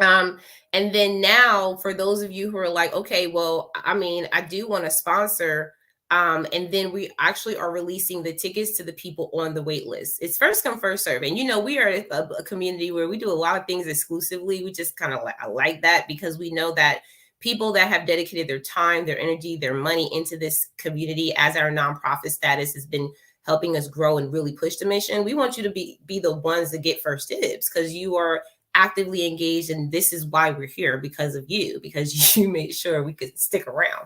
And then now for those of you who are like, okay, well, I mean, I do want to sponsor. And then we actually are releasing the tickets to the people on the wait list. It's first come, first serve. And, we are a community where we do a lot of things exclusively. We just kind of like that, because we know that people that have dedicated their time, their energy, their money into this community, as our nonprofit status has been helping us grow and really push the mission. We want you to be the ones that get first dibs, because you are actively engaged, and this is why we're here, because of you, because you made sure we could stick around.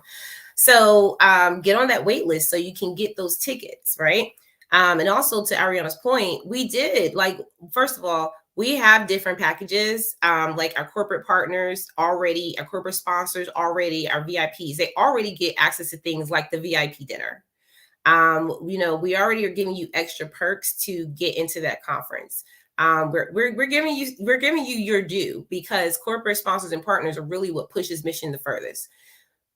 So get on that wait list so you can get those tickets, right? And also, to Ariana's point, we did, like, first of all, we have different packages, like our corporate partners already, our corporate sponsors already, our VIPs, they already get access to things like the VIP dinner. We already are giving you extra perks to get into that conference. We're giving you your due, because corporate sponsors and partners are really what pushes mission the furthest.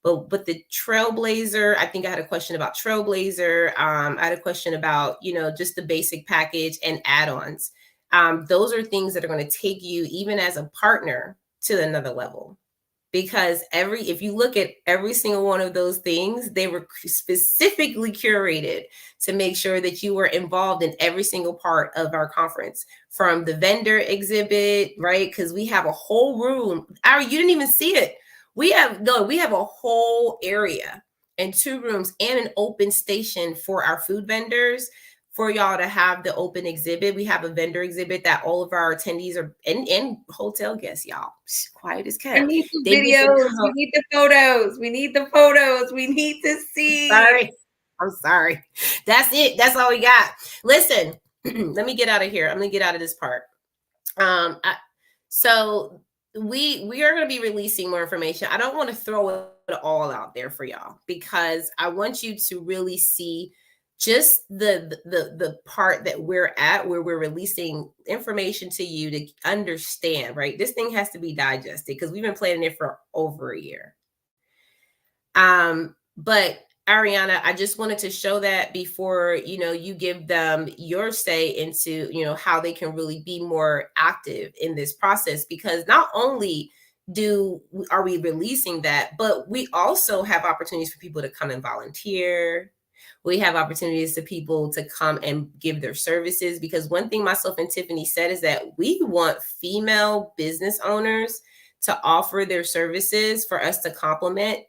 But the Trailblazer, I think I had a question about Trailblazer. I had a question about, just the basic package and add-ons. Those are things that are going to take you, even as a partner, to another level. Because if you look at every single one of those things, they were specifically curated to make sure that you were involved in every single part of our conference, from the vendor exhibit, right? Because we have a whole room. Ari, you didn't even see it. We have a whole area and 2 rooms and an open station for our food vendors, for y'all to have the open exhibit. We have a vendor exhibit that all of our attendees are and hotel guests, y'all, quiet as kept. We need the videos. We need the photos. We need the photos. We need to see. I'm sorry. That's it. That's all we got. Listen, let me get out of here. I'm gonna get out of this part. So we are going to be releasing more information. I don't want to throw it all out there for y'all, because I want you to really see just the part that we're at, where we're releasing information to you to understand, right? This thing has to be digested because we've been planning it for over a year. But Ariana, I just wanted to show that before, you give them your say into, how they can really be more active in this process, because not only are we releasing that, but we also have opportunities for people to come and volunteer. We have opportunities to people to come and give their services, because one thing myself and Tiffany said is that we want female business owners to offer their services for us to complement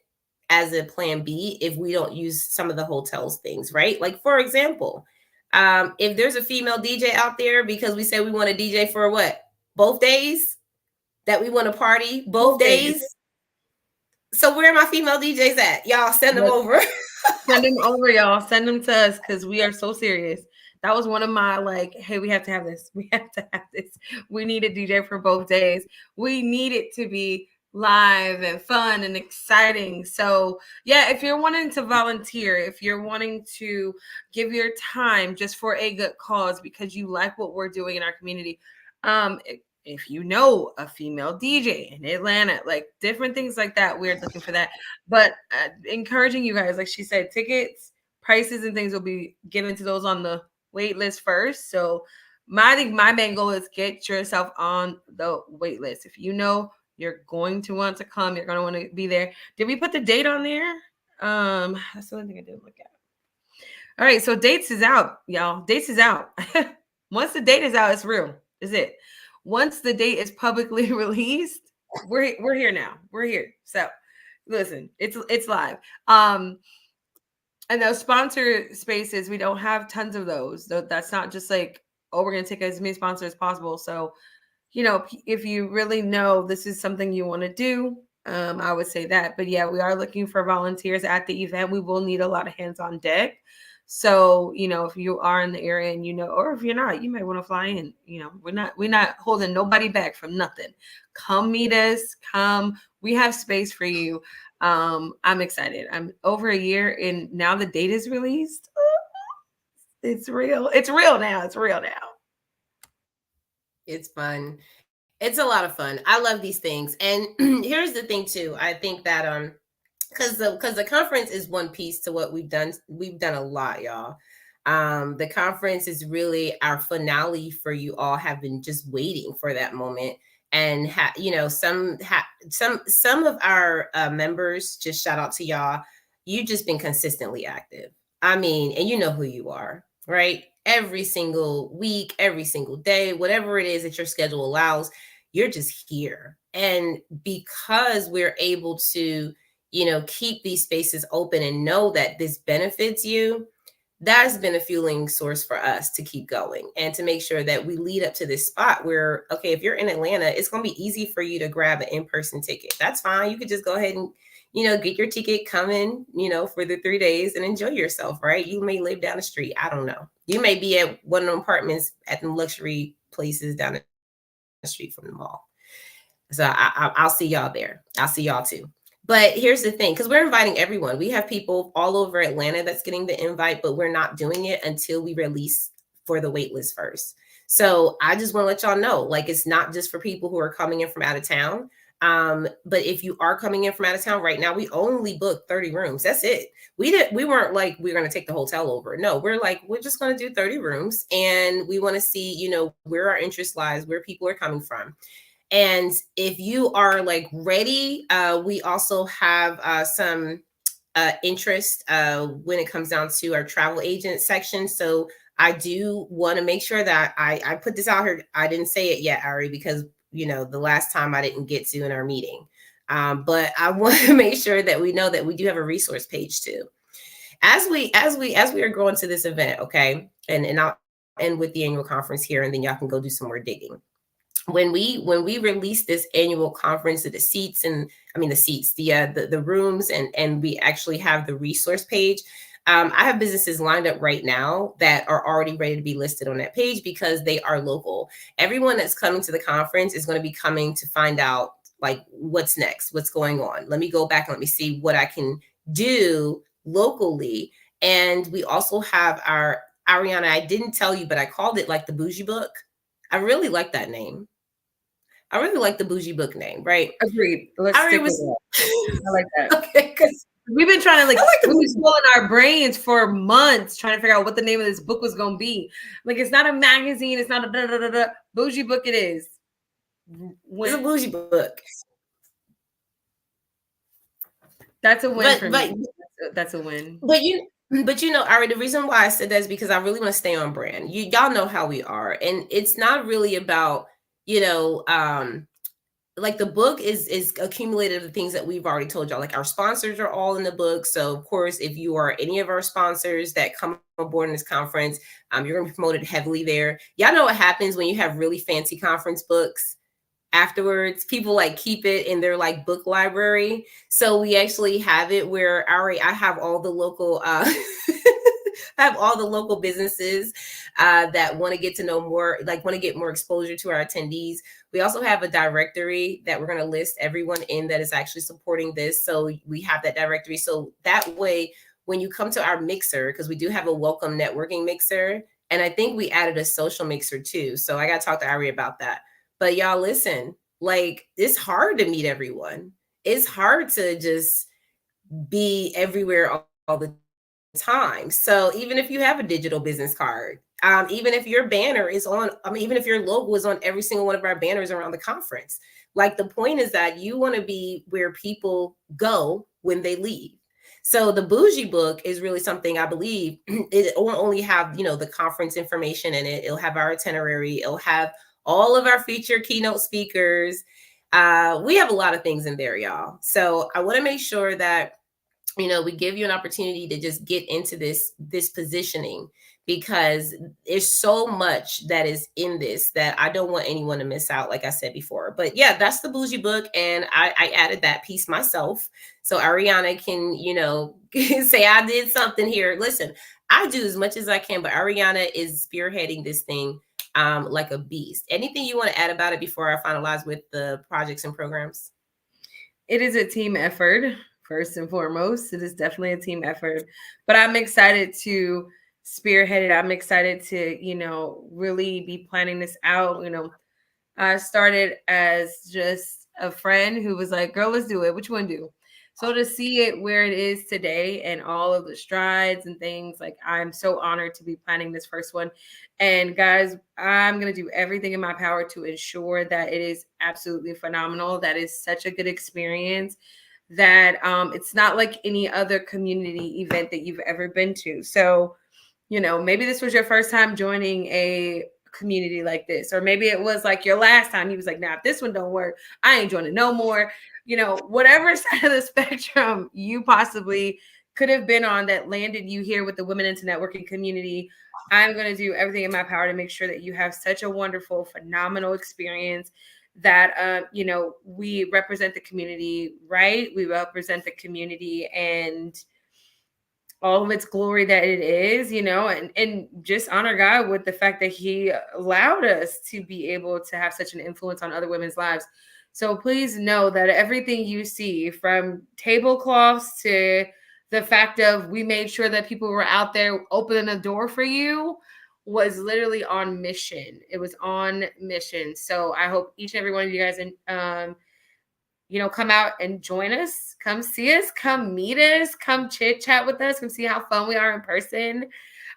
as a plan B if we don't use some of the hotels things, right? Like, for example, if there's a female DJ out there, because we say we want a DJ for what? Both days, that we want to party both days. So where are my female DJs at? Y'all send them over. Send them over, y'all. Send them to us because we are so serious. That was one of my like, hey, we have to have this. We have to have this. We need a DJ for both days. We need it to be live and fun and exciting. So yeah, if you're wanting to volunteer, if you're wanting to give your time just for a good cause because you like what we're doing in our community, if you know a female DJ in Atlanta, like different things like that, we're looking for that. But encouraging you guys, like she said, tickets, prices, and things will be given to those on the wait list first. So I think my main goal is get yourself on the wait list. If you know you're going to want to come, you're going to want to be there. Did we put the date on there? That's the only thing I didn't look at. All right, so dates is out, y'all. Dates is out. Once the date is out, it's real. Is it? Once the date is publicly released, we're here now. We're here. So listen, it's live. And those sponsor spaces, we don't have tons of those. That's not just like, oh, we're gonna take as many sponsors as possible. So, if you really know this is something you want to do, I would say that. But yeah, we are looking for volunteers at the event. We will need a lot of hands on deck. So, if you are in the area and or if you're not, you might want to fly in. We're not holding nobody back from nothing. Come meet us. Come. We have space for you. I'm excited. I'm over a year and now the date is released. It's real. It's real now. It's real now. It's fun. It's a lot of fun. I love these things. And here's the thing too. I think that because the conference is one piece to what we've done. We've done a lot, y'all. The conference is really our finale for you all. Have been just waiting for that moment, and some of our members, just shout out to y'all. You've just been consistently active. I mean, and you know who you are, right? Every single week, every single day, whatever it is that your schedule allows, you're just here. And because we're able to keep these spaces open and know that this benefits you, that's been a fueling source for us to keep going and to make sure that we lead up to this spot where, okay, if you're in Atlanta, it's going to be easy for you to grab an in-person ticket. That's fine. You could just go ahead and, get your ticket, come in, for the 3 days and enjoy yourself, right? You may live down the street. I don't know. You may be at one of the apartments at the luxury places down the street from the mall. So I'll see y'all there. I'll see y'all too. But here's the thing, because we're inviting everyone. We have people all over Atlanta that's getting the invite, but we're not doing it until we release for the wait list first. So I just want to let y'all know, like, it's not just for people who are coming in from out of town. But if you are coming in from out of town right now, we only booked 30 rooms. That's it. We weren't like, we're going to take the hotel over. No, we're like, we're just going to do 30 rooms. And we want to see, where our interest lies, where people are coming from. And if you are like ready, we also have some interest when it comes down to our travel agent section. So I do want to make sure that I put this out here. I didn't say it yet, Ari, because the last time I didn't get to in our meeting. But I want to make sure that we know that we do have a resource page too. As we are going to this event, okay, and I'll end with the annual conference here, and then y'all can go do some more digging. When we release this annual conference, the rooms, and we actually have the resource page. I have businesses lined up right now that are already ready to be listed on that page because they are local. Everyone that's coming to the conference is going to be coming to find out like what's next, what's going on. Let me go back and let me see what I can do locally And we also have our Ariana. I didn't tell you, but I called it like the bougie book. I really like that name. I really like the bougie book name, right? Agreed. Let's Ari stick with was that. I like that. okay because We've been trying to I like the we've been bougie book. swelling our brains for months trying to figure out what the name of this book was going to be. Like, it's not a magazine. It's not a bougie book. It is. It's a bougie book. That's a win for But me. That's a win. but you know, Ari, the reason why I said that is because I really want to stay on brand. Y'all know how we are, and it's not really about, you know, like the book is accumulated of the things that we've already told y'all. Like our sponsors are all in the book. So of course, if you are any of our sponsors that come on board in this conference, you're gonna be promoted heavily there. Y'all know what happens when you have really fancy conference books. Afterwards, people like keep it in their like book library. So we actually have it where I have all the local I have all the local businesses that want to get to know more, like want to get more exposure to our attendees. We also have a directory that we're going to list everyone in that is actually supporting this. So we have that directory. So that way, when you come to our mixer, because we do have a welcome networking mixer, and I think we added a social mixer too. So I got to talk to Ari about that. But y'all listen, like it's hard to meet everyone. It's hard to just be everywhere all the time. So even if you have a digital business card, even if your banner is on, even if your logo is on every single one of our banners around the conference, like the point is that you want to be where people go when they leave. So the bougie book is really something I believe it will only have, you know, the conference information in it. It'll have our itinerary. It'll have all of our featured keynote speakers. We have a lot of things in there, y'all. So I want to make sure that, you know, we give you an opportunity to just get into this positioning, because there's so much that is in this that I don't want anyone to miss out, like I said before. But yeah, that's the bougie book, and I added that piece myself, so Ariana can, you know, say I did something here. Listen, I do as much as I can, but Ariana is spearheading this thing like a beast. Anything you want to add about it before I finalize with the projects and programs? It is a team effort. First and foremost, it is definitely a team effort, but I'm excited to spearhead it. I'm excited to, you know, really be planning this out. You know, I started as just a friend who was like, girl, let's do it. What you want to do? So to see it where it is today and all of the strides and things, like I'm so honored to be planning this first one. And guys, I'm going to do everything in my power to ensure that it is absolutely phenomenal. That is such a good experience that it's not like any other community event that you've ever been to. So, you know, maybe this was your first time joining a community like this, or maybe it was like your last time. He was like, nah, if this one don't work, I ain't joining no more. You know, whatever side of the spectrum you possibly could have been on that landed you here with the Women into Networking community, I'm going to do everything in my power to make sure that you have such a wonderful, phenomenal experience, that you know, we represent the community, right? We represent the community and all of its glory that it is, you know, and just honor God with the fact that he allowed us to be able to have such an influence on other women's lives. So please know that everything you see, from tablecloths to the fact of we made sure that people were out there opening a door for you, was literally on mission. It was on mission. So I hope each and every one of you guys you know, come out and join us, come see us, come meet us, come chit chat with us, come see how fun we are in person.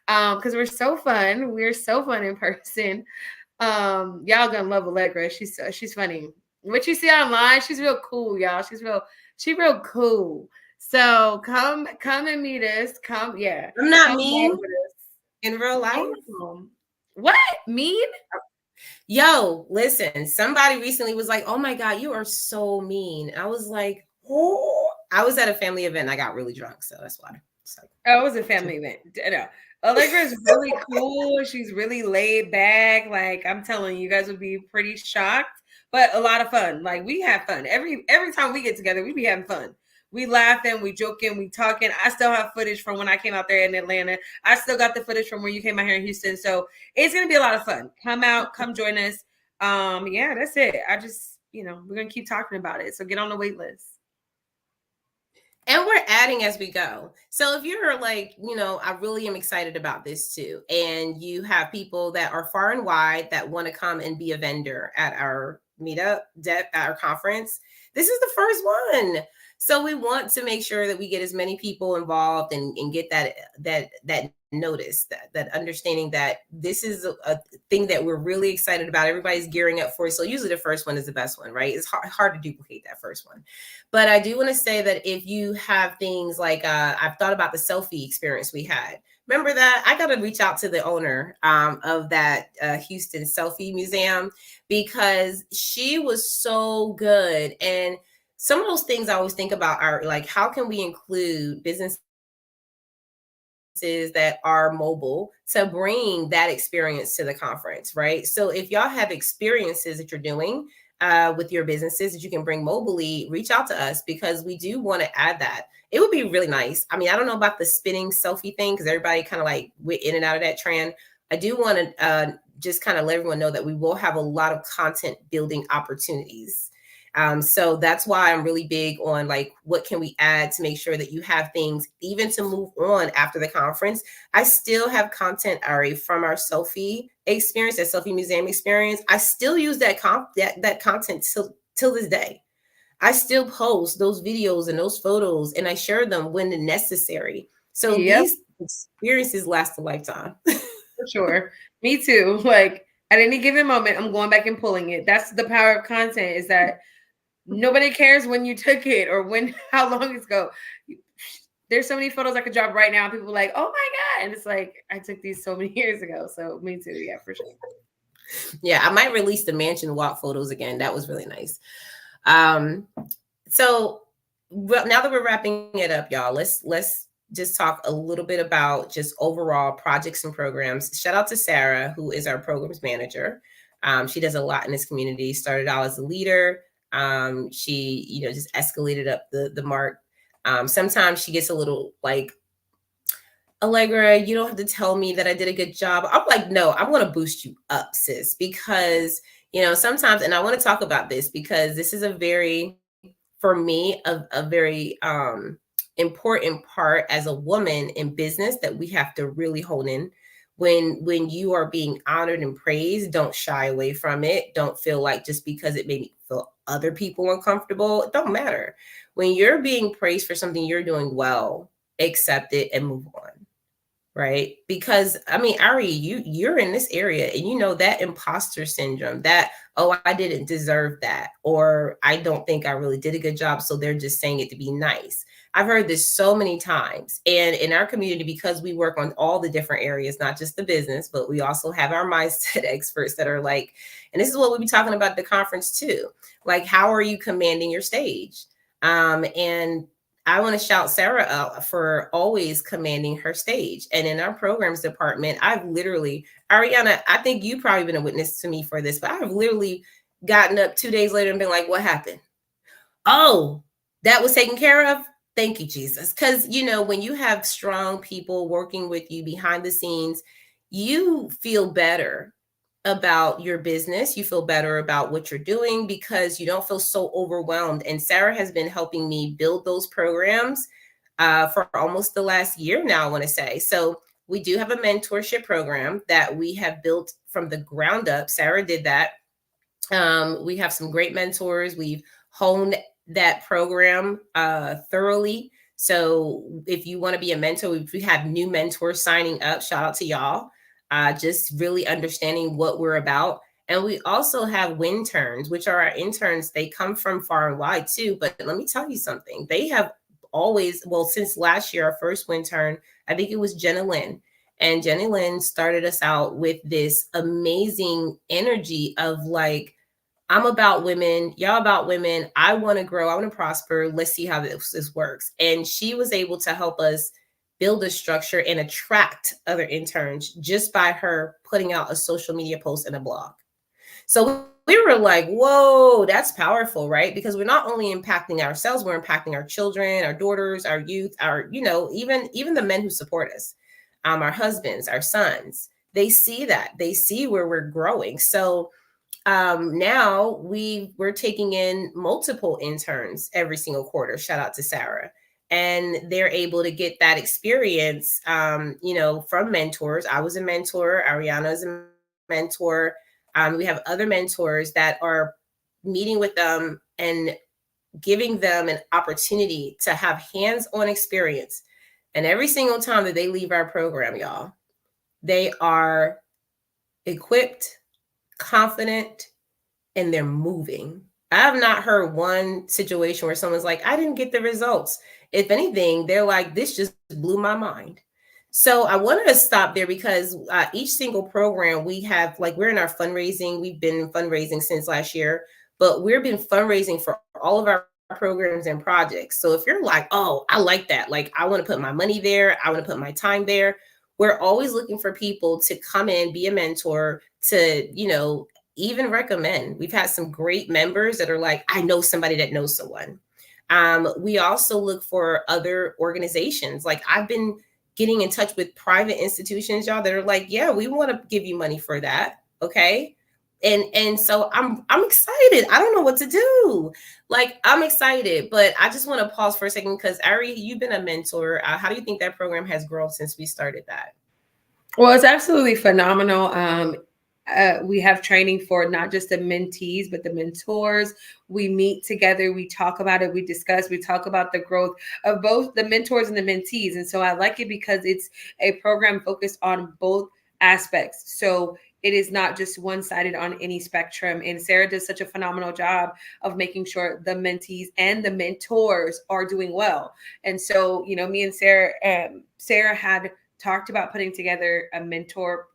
Because we're so fun. We're so fun in person. Y'all gonna love Allegra. She's funny. What you see online, she's real cool, y'all. She's real cool. So come and meet us. Come, yeah. I'm not Come mean with us. in real life. What? Mean? Yo, listen, somebody recently was like, oh my God, you are so mean. I was like, oh, I was at a family event. I got really drunk. So that's why. So. Oh, it was a family event. No. Allegra's really cool. She's really laid back. Like, I'm telling you, you guys would be pretty shocked, but a lot of fun. Like, we have fun. Every time we get together, we be having fun. We laughing, we joking, we talking. I still have footage from when I came out there in Atlanta. I still got the footage from when you came out here in Houston. So it's gonna be a lot of fun. Come out, come join us. Yeah, that's it. I just, you know, we're gonna keep talking about it. So get on the wait list. And we're adding as we go. So if you're like, I really am excited about this too, and you have people that are far and wide that want to come and be a vendor at our meetup, at our conference, this is the first one. So we want to make sure that we get as many people involved and get that notice, that understanding that this is a thing that we're really excited about. Everybody's gearing up for it. So usually the first one is the best one, right? It's hard to duplicate that first one. But I do want to say that if you have things like, I've thought about the selfie experience we had. Remember that? I got to reach out to the owner of that Houston Selfie Museum, because she was so good. And some of those things I always think about are like, how can we include businesses that are mobile to bring that experience to the conference, right? So if y'all have experiences that you're doing with your businesses that you can bring mobily, reach out to us, because we do want to add that. It would be really nice. I mean, I don't know about the spinning selfie thing, because everybody kind of like went in and out of that trend. I do want to just kind of let everyone know that we will have a lot of content building opportunities. So that's why I'm really big on like, what can we add to make sure that you have things even to move on after the conference. I still have content, Ari, from our selfie experience, that selfie museum experience. I still use that content till this day. I still post those videos and those photos, and I share them when necessary. So Yep, these experiences last a lifetime. for sure. Me too. Like at any given moment, I'm going back and pulling it. That's the power of content, is that nobody cares when you took it or when how long it's ago. There's so many photos I could drop right now. People are like, oh my God. And it's like, I took these so many years ago. So me too. Yeah, for sure. Yeah, I might release the mansion walk photos again. That was really nice. Um, so now that we're wrapping it up, y'all, let's just talk a little bit about just overall projects and programs. Shout out to Sarah, who is our programs manager. She does a lot in this community. Started out as a leader. She, just escalated up the mark. Sometimes she gets a little like, Allegra, you don't have to tell me that I did a good job. I'm like, no, I'm going to boost you up, sis, because, sometimes, and I want to talk about this because this is a very, for me, a very important part as a woman in business that we have to really hone in. When you are being honored and praised, don't shy away from it. Don't feel like just because it made me feel other people uncomfortable, it don't matter. When you're being praised for something you're doing well, accept it and move on. Right? Because I mean, Ari, you're in this area, and that imposter syndrome, that, oh, I didn't deserve that, or I don't think I really did a good job, so they're just saying it to be nice. I've heard this so many times. And in our community, because we work on all the different areas, not just the business, but we also have our mindset experts that are like, and this is what we'll be talking about at the conference too. Like, how are you commanding your stage? And I want to shout Sarah out for always commanding her stage. And in our programs department, I've literally, Ariana, I think you've probably been a witness to me for this, but I've literally gotten up 2 days later and been like, what happened? Oh, that was taken care of. Thank you, Jesus. Because, when you have strong people working with you behind the scenes, you feel better about your business. You feel better about what you're doing because you don't feel so overwhelmed. And Sarah has been helping me build those programs for almost the last year now, I want to say. So we do have a mentorship program that we have built from the ground up. Sarah did that. We have some great mentors. We've honed that program thoroughly. So if you want to be a mentor, we have new mentors signing up. Shout out to y'all. Just really understanding what we're about. And we also have WIN turns, which are our interns. They come from far and wide too. But let me tell you something. They have always, well, since last year, our first WIN turn, I think it was Jenna Lynn. And Jenny Lynn started us out with this amazing energy of like, I'm about women, y'all about women. I want to grow, I want to prosper. Let's see how this works. And she was able to help us build a structure and attract other interns just by her putting out a social media post and a blog. So we were like, whoa, that's powerful, right? Because we're not only impacting ourselves, we're impacting our children, our daughters, our youth, our, even the men who support us, our husbands, our sons. They see that. They see where we're growing. So now we're taking in multiple interns every single quarter. Shout out to Sarah. and they're able to get that experience, from mentors. I was a mentor. Ariana is a mentor. We have other mentors that are meeting with them and giving them an opportunity to have hands-on experience. And every single time that they leave our program, y'all, they are equipped, confident, and they're moving. I have not heard one situation where someone's like, I didn't get the results. If anything, they're like, this just blew my mind. So I wanted to stop there because each single program we have, like, we're in our fundraising. We've been fundraising since last year, but we've been fundraising for all of our programs and projects. So if you're like, oh, I like that, like, I want to put my money there, I want to put my time there, we're always looking for people to come in, be a mentor, to, even recommend. We've had some great members that are like, I know somebody that knows someone. We also look for other organizations. Like, I've been getting in touch with private institutions, y'all, that are like, yeah, we want to give you money for that. Okay. And so I'm excited. I don't know what to do. Like, I'm excited, but I just want to pause for a second because Ari, you've been a mentor. How do you think that program has grown since we started that? Well, it's absolutely phenomenal. We have training for not just the mentees, but the mentors. We meet together, we talk about it, we discuss, we talk about the growth of both the mentors and the mentees. And so I like it because it's a program focused on both aspects. So it is not just one sided on any spectrum. And Sarah does such a phenomenal job of making sure the mentees and the mentors are doing well. And so, me and Sarah had talked about putting together a mentor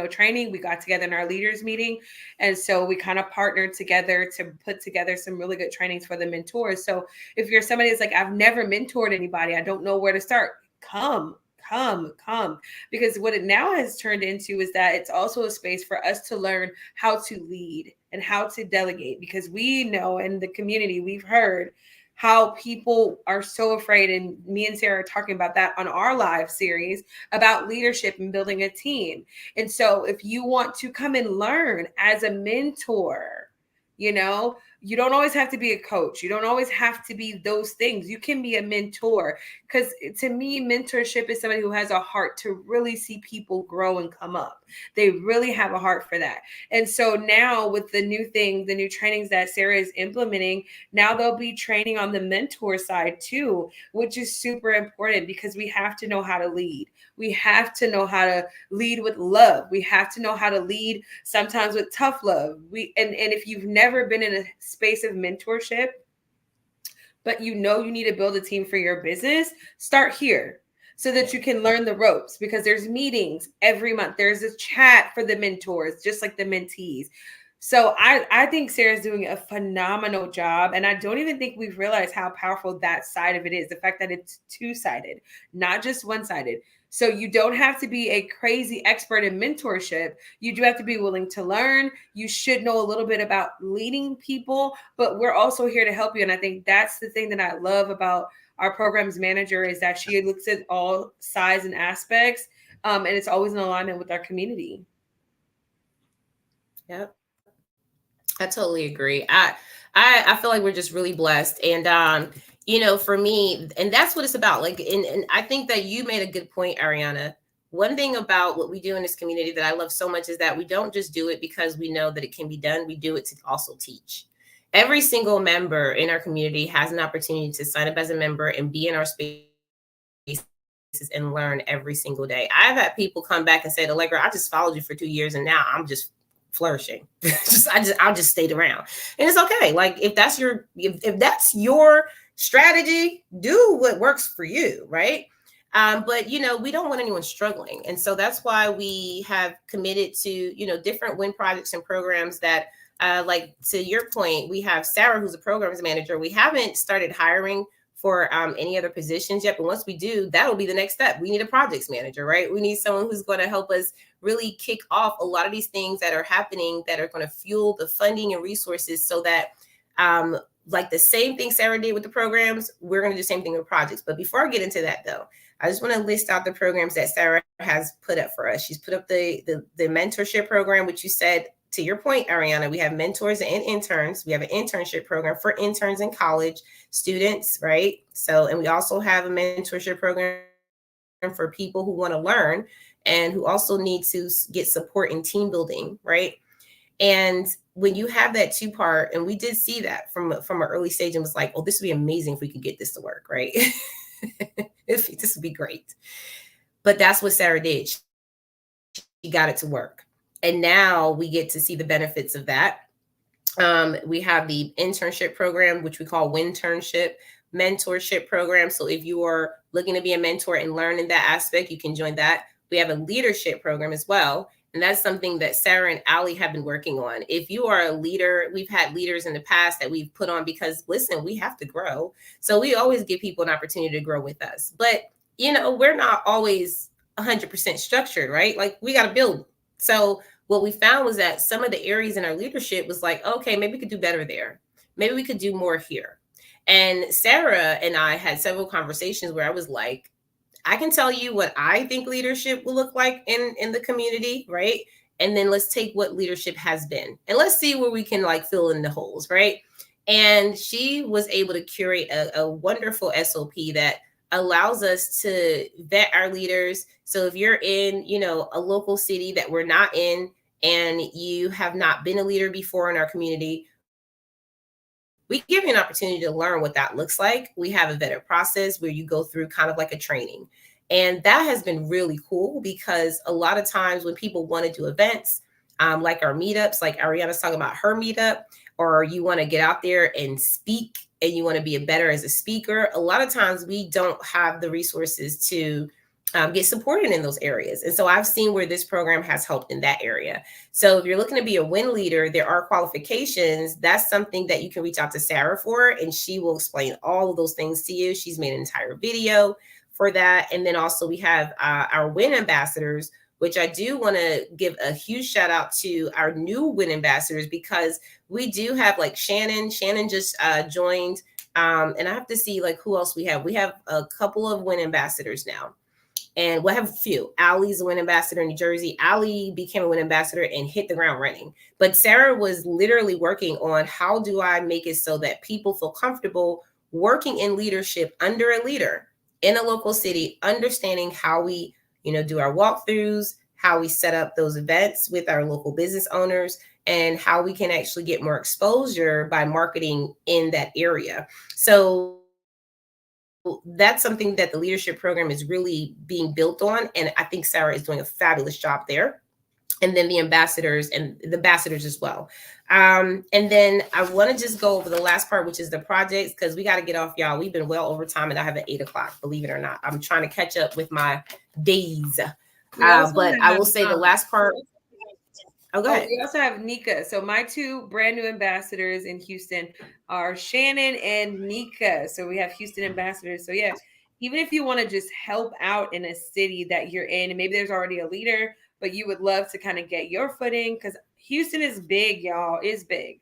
training. We got together in our leaders meeting, and so we kind of partnered together to put together some really good trainings for the mentors. So if you're somebody that's like, I've never mentored anybody, I don't know where to start, come, because what it now has turned into is that it's also a space for us to learn how to lead and how to delegate, because we know in the community, we've heard how people are so afraid. And me and Sarah are talking about that on our live series about leadership and building a team. And so if you want to come and learn as a mentor, you don't always have to be a coach. You don't always have to be those things. You can be a mentor, because to me, mentorship is somebody who has a heart to really see people grow and come up. They really have a heart for that. And so now with the new trainings that Sarah is implementing, now there'll be training on the mentor side too, which is super important because we have to know how to lead. We have to know how to lead with love. We have to know how to lead sometimes with tough love. And if you've never been in a space of mentorship, but you need to build a team for your business, start here so that you can learn the ropes, because there's meetings every month. There's a chat for the mentors, just like the mentees. So I think Sarah's doing a phenomenal job. And I don't even think we've realized how powerful that side of it is. The fact that it's two-sided, not just one-sided. So you don't have to be a crazy expert in mentorship. You do have to be willing to learn. You should know a little bit about leading people, but we're also here to help you. And I think that's the thing that I love about our programs manager, is that she looks at all sides and aspects, and it's always in alignment with our community. Yep. I totally agree. I feel like we're just really blessed. And for me, and that's what it's about. Like, and I think that you made a good point, Ariana. One thing about what we do in this community that I love so much is that we don't just do it because we know that it can be done. We do it to also teach. Every single member in our community has an opportunity to sign up as a member and be in our space and learn every single day. I've had people come back and say, Allegra, I just followed you for 2 years and now I'm just flourishing. I'll just stayed around. And it's okay. Like, if that's your strategy, do what works for you, right? But we don't want anyone struggling. And so that's why we have committed to, different WIN projects and programs that, like, to your point, we have Sarah, who's a programs manager. We haven't started hiring for any other positions yet, but once we do, that'll be the next step. We need a projects manager, right? We need someone who's going to help us really kick off a lot of these things that are happening that are going to fuel the funding and resources, so that like the same thing Sarah did with the programs, we're going to do the same thing with projects. But before I get into that, though, I just want to list out the programs that Sarah has put up for us. She's put up the mentorship program, which you said to your point, Ariana, we have mentors and interns. We have an internship program for interns in college students, right? So, and we also have a mentorship program for people who want to learn and who also need to get support in team building, right? And when you have that two part, and we did see that from an early stage, and was like, oh, this would be amazing if we could get this to work, right? This would be great. But that's what Sarah did. She got it to work. And now we get to see the benefits of that. We have the internship program, which we call WINternship mentorship program. So if you are looking to be a mentor and learn in that aspect, you can join that. We have a leadership program as well. And that's something that Sarah and Ali have been working on. If you are a leader, we've had leaders in the past that we've put on because, listen, we have to grow. So we always give people an opportunity to grow with us. But, we're not always 100% structured, right? Like we got to build. So what we found was that some of the areas in our leadership was like, okay, maybe we could do better there. Maybe we could do more here. And Sarah and I had several conversations where I was like, I can tell you what I think leadership will look like in the community, right? And then let's take what leadership has been and let's see where we can like fill in the holes, right? And she was able to curate a wonderful SOP that allows us to vet our leaders. So if you're in, a local city that we're not in and you have not been a leader before in our community, we give you an opportunity to learn what that looks like. We have a vetted process where you go through kind of like a training. And that has been really cool because a lot of times when people want to do events, like our meetups, like Ariana's talking about her meetup, or you want to get out there and speak and you want to be a better as a speaker, a lot of times we don't have the resources to get supported in those areas. And so I've seen where this program has helped in that area. So if you're looking to be a WIN leader, there are qualifications. That's something that you can reach out to Sarah for, and she will explain all of those things to you. She's made an entire video for that. And then also we have our WIN ambassadors, which I do want to give a huge shout out to our new WIN ambassadors, because we do have like Shannon. Shannon just joined. And I have to see like who else we have. We have a couple of WIN ambassadors now. And we'll have a few. Allie's a WIN ambassador in New Jersey. Allie became a WIN ambassador and hit the ground running. But Sarah was literally working on how do I make it so that people feel comfortable working in leadership under a leader in a local city, understanding how we, do our walkthroughs, how we set up those events with our local business owners, and how we can actually get more exposure by marketing in that area. So that's something that the leadership program is really being built on. And I think Sarah is doing a fabulous job there. And then the ambassadors as well. And then I want to just go over the last part, which is the projects, because we got to get off, y'all. We've been well over time, and I have at 8:00, believe it or not. I'm trying to catch up with my days. But I will say the last part. Oh, go ahead. We also have Nika. So my two brand new ambassadors in Houston are Shannon and Nika. So we have Houston ambassadors. So yeah, even if you want to just help out in a city that you're in, and maybe there's already a leader, but you would love to kind of get your footing, because Houston is big, y'all, is big.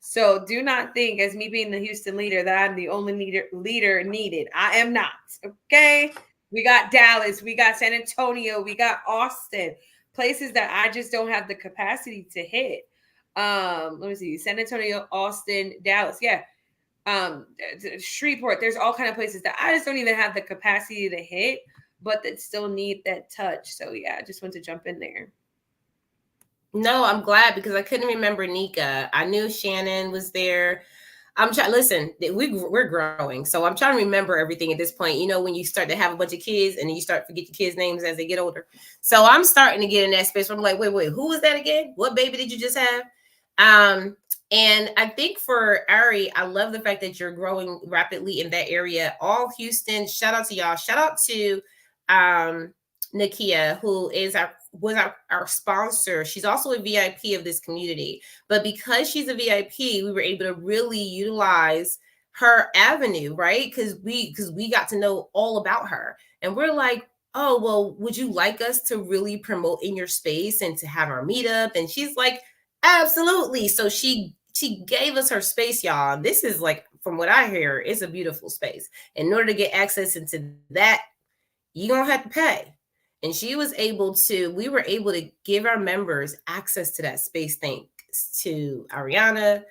So do not think, as me being the Houston leader, that I'm the only leader needed. I am not. Okay. We got Dallas, we got San Antonio, we got Austin, places that I just don't have the capacity to hit. Let me see, San Antonio, Austin, Dallas. Yeah. Shreveport. There's all kind of places that I just don't even have the capacity to hit, but that still need that touch. So yeah, I just want to jump in there. No, I'm glad, because I couldn't remember Nika. I knew Shannon was there. I'm trying. Listen, we're growing, so I'm trying to remember everything at this point. When you start to have a bunch of kids and then you start to forget your kids' names as they get older. So I'm starting to get in that space where I'm like, wait, who was that again? What baby did you just have? And I think for Ari, I love the fact that you're growing rapidly in that area. All Houston, shout out to y'all. Shout out to Nakia, who was our sponsor. She's also a VIP of this community. But because she's a VIP, we were able to really utilize her avenue, right? Because we got to know all about her. And we're like, oh, well, would you like us to really promote in your space and to have our meetup? And she's like, absolutely. So she gave us her space, y'all. This is like, from what I hear, it's a beautiful space. In order to get access into that, you're going to have to pay. And we were able to give our members access to that space. Thank thanks to Ariana.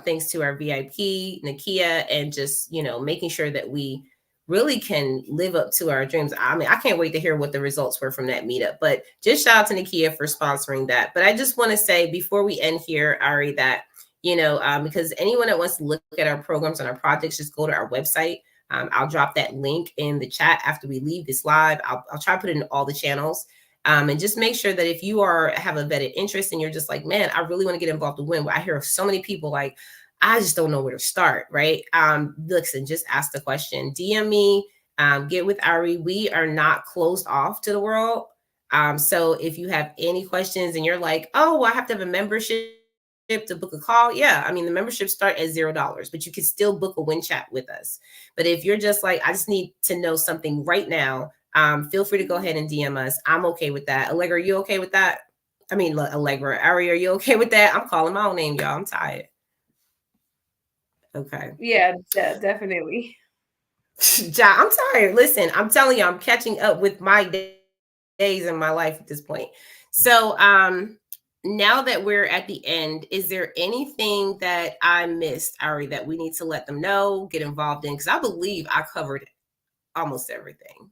Thanks to our VIP, Nakia, and just, making sure that we really can live up to our dreams. I mean, I can't wait to hear what the results were from that meetup, but just shout out to Nakia for sponsoring that. But I just want to say before we end here, Ari, that, because anyone that wants to look at our programs and our projects, just go to our website. I'll drop that link in the chat after we leave this live. I'll try to put it in all the channels. And just make sure that if you have a vetted interest and you're just like, man, I really want to get involved with WIN. I hear of so many people like, I just don't know where to start, right? Listen, just ask the question. DM me, get with Ari. We are not closed off to the world. So if you have any questions and you're like, oh, well, I have to have a membership to book a call. Yeah, I mean, the memberships start at $0, but you can still book a WIN chat with us. But if you're just like, I just need to know something right now, feel free to go ahead and DM us. I'm okay with that. Allegra, are you okay with that? I mean, Allegra, Ari, are you okay with that? I'm calling my own name, y'all. I'm tired. Okay. Yeah, definitely. Ja, I'm tired. Listen, I'm telling you, I'm catching up with my days in my life at this point. So, now that we're at the end, is there anything that I missed, Ari, that we need to let them know, get involved in? Because I believe I covered almost everything.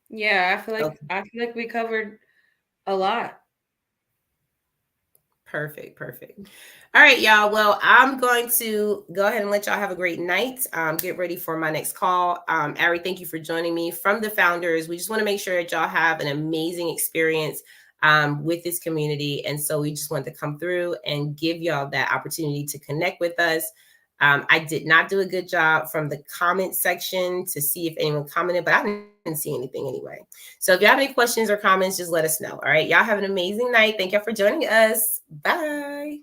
Yeah, I feel like we covered a lot. Perfect. All right, y'all. Well, I'm going to go ahead and let y'all have a great night. Get ready for my next call. Ari, thank you for joining me from the founders. We just want to make sure that y'all have an amazing experience with this community. And so we just wanted to come through and give y'all that opportunity to connect with us. I did not do a good job from the comment section to see if anyone commented, but I didn't see anything anyway. So if you have any questions or comments, just let us know. All right. Y'all have an amazing night. Thank y'all for joining us. Bye.